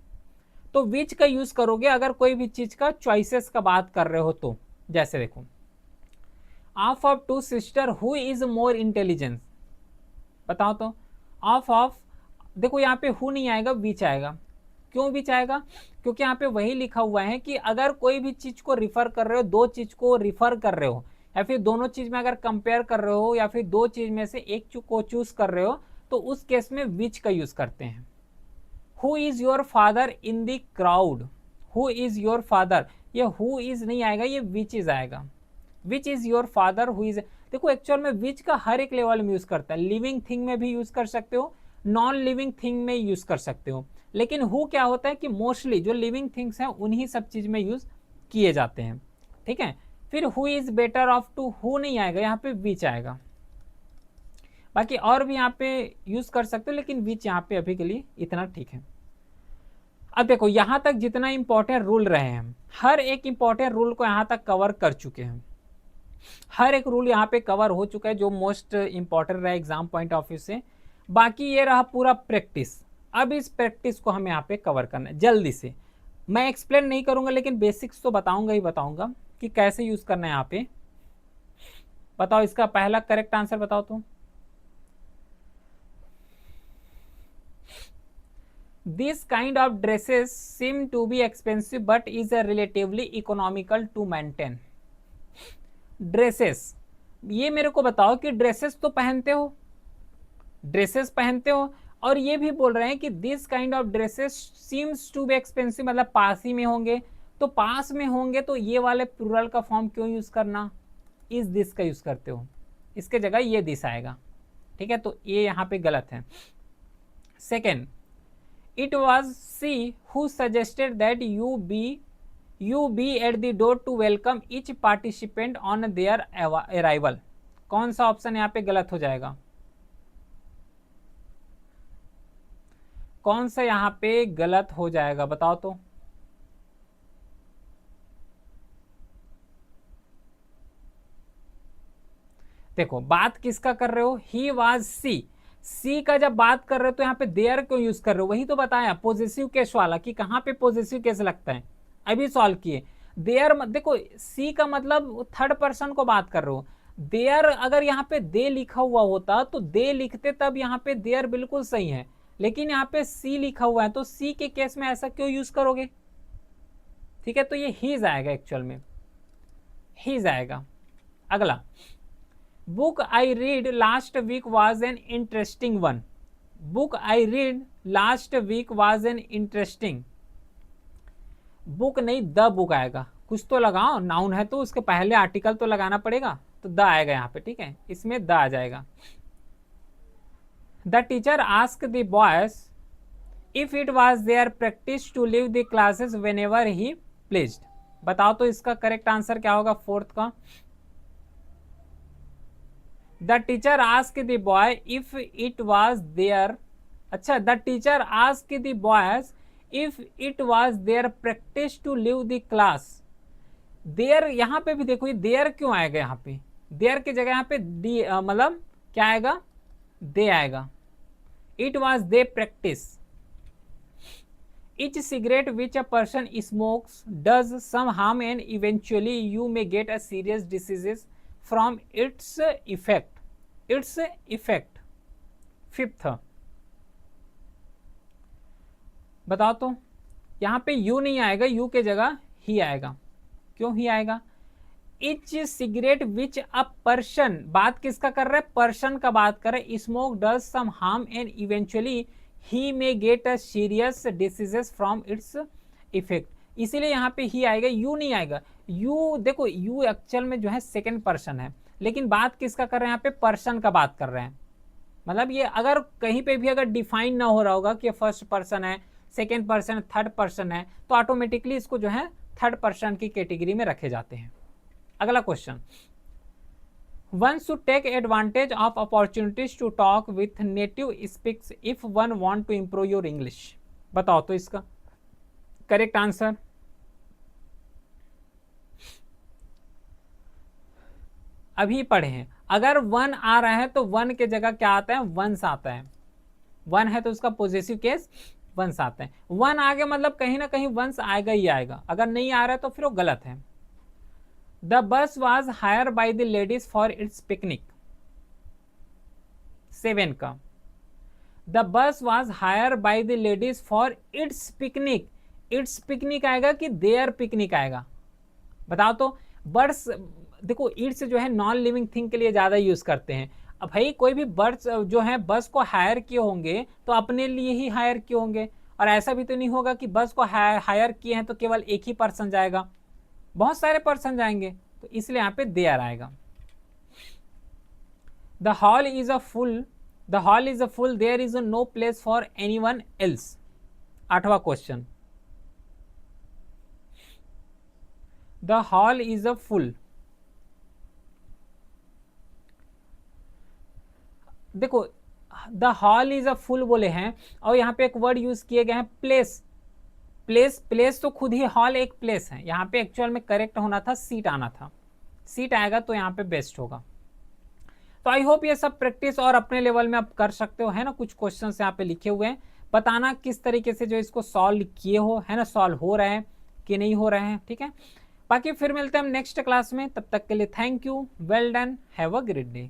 तो विच का यूज करोगे अगर कोई भी चीज का चॉइसेस का बात कर रहे हो तो। जैसे देखो, of two sister who is more intelligence, बताओ तो। ऑफ देखो यहाँ पे हु नहीं आएगा, विच आएगा। क्यों विच आएगा? क्योंकि यहाँ पे वही लिखा हुआ है कि अगर कोई भी चीज को रिफर कर रहे हो, दो चीज को रिफर कर रहे हो, या फिर दोनों चीज में अगर कंपेयर कर रहे हो, या फिर दो चीज में से एक को चूज कर रहे हो, तो उस केस में विच का यूज करते हैं। Who is your father in the crowd, who is your father, ये हु इज नहीं आएगा, ये विच इज आएगा। Which is your father, who is. देखो एक्चुअल में विच का हर एक लेवल में यूज करता है, लिविंग थिंग में भी यूज कर सकते हो, नॉन लिविंग थिंग में यूज कर सकते हो, लेकिन हु क्या होता है कि मोस्टली जो लिविंग थिंग्स हैं उन्हीं सब चीज में यूज किए जाते हैं। ठीक है, फिर who is better of two, who नहीं आएगा, यहाँ पे विच आएगा। बाकी और भी यहाँ पे यूज कर सकते हो, लेकिन विच यहाँ पे अभी के लिए इतना ठीक है। अब देखो यहां तक जितना इंपॉर्टेंट रूल रहे हैं, हर एक इंपॉर्टेंट रूल को यहां तक कवर कर चुके हैं। हर एक रूल यहाँ पे कवर हो चुका है जो मोस्ट इंपॉर्टेंट रहा एग्जाम पॉइंट ऑफ व्यू से। बाकी ये रहा पूरा प्रैक्टिस। अब इस प्रैक्टिस को हमें यहाँ पे कवर करना है जल्दी से। मैं एक्सप्लेन नहीं करूंगा, लेकिन बेसिक्स तो बताऊंगा ही बताऊंगा कि कैसे यूज करना है यहाँ पे। बताओ इसका पहला करेक्ट आंसर बताओ तो। This kind of dresses seem to be expensive but is relatively economical to maintain. Dresses, ये मेरे को बताओ कि ड्रेसेस तो पहनते हो, ड्रेसेस पहनते हो, और ये भी बोल रहे हैं कि this kind of dresses seems to be expensive, मतलब पास ही में होंगे। तो पास में होंगे तो ये वाले प्लूरल का फॉर्म क्यों यूज करना, इस दिस का यूज करते हो, इसके जगह ये दिस आएगा। ठीक है, तो ये यहाँ पे गलत है। Second, it was she who suggested that you be at the door to welcome each participant on their arrival. कौन सा ऑप्शन यहाँ पे गलत हो जाएगा, कौन सा यहाँ पे गलत हो जाएगा बताओ तो। देखो बात किसका कर रहे हो, ही वाज सी का जब बात कर रहे हो तो यहाँ पे देयर क्यों यूज कर रहे हो, वही तो बताया पॉजिटिव केस वाला कि कहाँ पे पॉजिटिव केस लगता है, अभी सॉल्व किए। देयर देखो सी का मतलब थर्ड पर्सन को बात कर रहे हो। देयर अगर यहाँ पे दे लिखा हुआ होता तो दे लिखते, तब यहाँ पे देयर बिल्कुल सही है, लेकिन यहाँ पे सी लिखा हुआ है तो सी के केस में ऐसा क्यों यूज करोगे। ठीक है, तो ये हीज आएगा, एक्चुअल में हीज आएगा। अगला, book I read last week was an interesting one. book I read last week was an interesting. book नहीं, द बुक आएगा, कुछ तो लगाओ, नाउन है तो उसके पहले आर्टिकल तो लगाना पड़ेगा, तो द आएगा यहाँ पे। ठीक है, इसमें द आ जाएगा। The teacher ask the boys if it was their practice to leave the classes whenever he pleased. बताओ तो इसका करेक्ट आंसर क्या होगा फोर्थ का। The teacher asked the boy if it was their, अच्छा the teacher asked the boys if it was their practice to leave the class. There यहाँ पे भी देखो ये there क्यों आएगा, यहाँ पे there की जगह यहाँ पे मतलब क्या आएगा, they आएगा। It was their practice. Each cigarette which a person smokes does some harm and eventually you may get a serious diseases from its effect. Its effect. Fifth, बताओ तो। यहां पे यू नहीं आएगा, यू के जगह ही आएगा। क्यों ही आएगा, etch cigarette which a person, बात किसका कर रहा है, पर्सन का बात कर रहा है। Smoke does some harm and eventually he may get a serious diseases from its effect, इसीलिए यहाँ पे ही आएगा, यू नहीं आएगा। यू देखो यू एक्चुअल में जो है सेकेंड पर्सन है, लेकिन बात किसका कर रहे हैं, यहाँ पे पर्सन का बात कर रहे हैं। मतलब ये अगर कहीं पे भी अगर डिफाइन ना हो रहा होगा कि फर्स्ट पर्सन है, सेकेंड पर्सन, थर्ड पर्सन है, तो ऑटोमेटिकली इसको जो है थर्ड पर्सन की कैटेगरी में रखे जाते हैं। अगला question, one should take advantage of opportunities to talk with native speaks if one want to improve your English. बताओ तो इसका करेक्ट आंसर। अभी पढ़े हैं, अगर वन आ रहा है तो वन के जगह क्या आता है, वंस आता है। वन है तो उसका पॉजिटिव केस वंस आता है। वन आ गया मतलब कहीं ना कहीं वंस आएगा ही आएगा, अगर नहीं आ रहा है तो फिर वो गलत है। The bus was hire by the ladies for its picnic. 7 का, the bus was hire by the ladies for its picnic. Its picnic आएगा कि देयर पिकनिक आएगा, बताओ तो। बर्ड्स, देखो इट्स जो है नॉन लिविंग थिंग के लिए ज़्यादा यूज़ करते हैं। अब भाई कोई भी बर्ड्स जो है बस को हायर किए होंगे तो अपने लिए ही हायर किए होंगे, और ऐसा भी तो नहीं होगा कि बस को हायर किए हैं तो केवल एक ही पर्सन जाएगा, बहुत सारे पर्सन जाएंगे, तो इसलिए यहाँ पे देयर आएगा। The hall is a full, the hall is a full, there is no place for anyone else. 8वां question, the hall is a full. देखो the hall is a full बोले हैं, और यहाँ पे एक वर्ड यूज किए गए हैं प्लेस। प्लेस, प्लेस तो खुद ही हॉल एक प्लेस है, यहाँ पे एक्चुअल में करेक्ट होना था सीट आना था, सीट आएगा तो यहाँ पे बेस्ट होगा। तो आई होप ये सब प्रैक्टिस और अपने लेवल में आप कर सकते हो, है ना। कुछ क्वेश्चंस यहाँ पे लिखे हुए हैं, बताना किस तरीके से जो इसको सॉल्व किए हो, है ना, सॉल्व हो रहे हैं कि नहीं हो रहे हैं, ठीक है। बाकी फिर मिलते हैं हम नेक्स्ट क्लास में, तब तक के लिए thank you, well done, have a great day.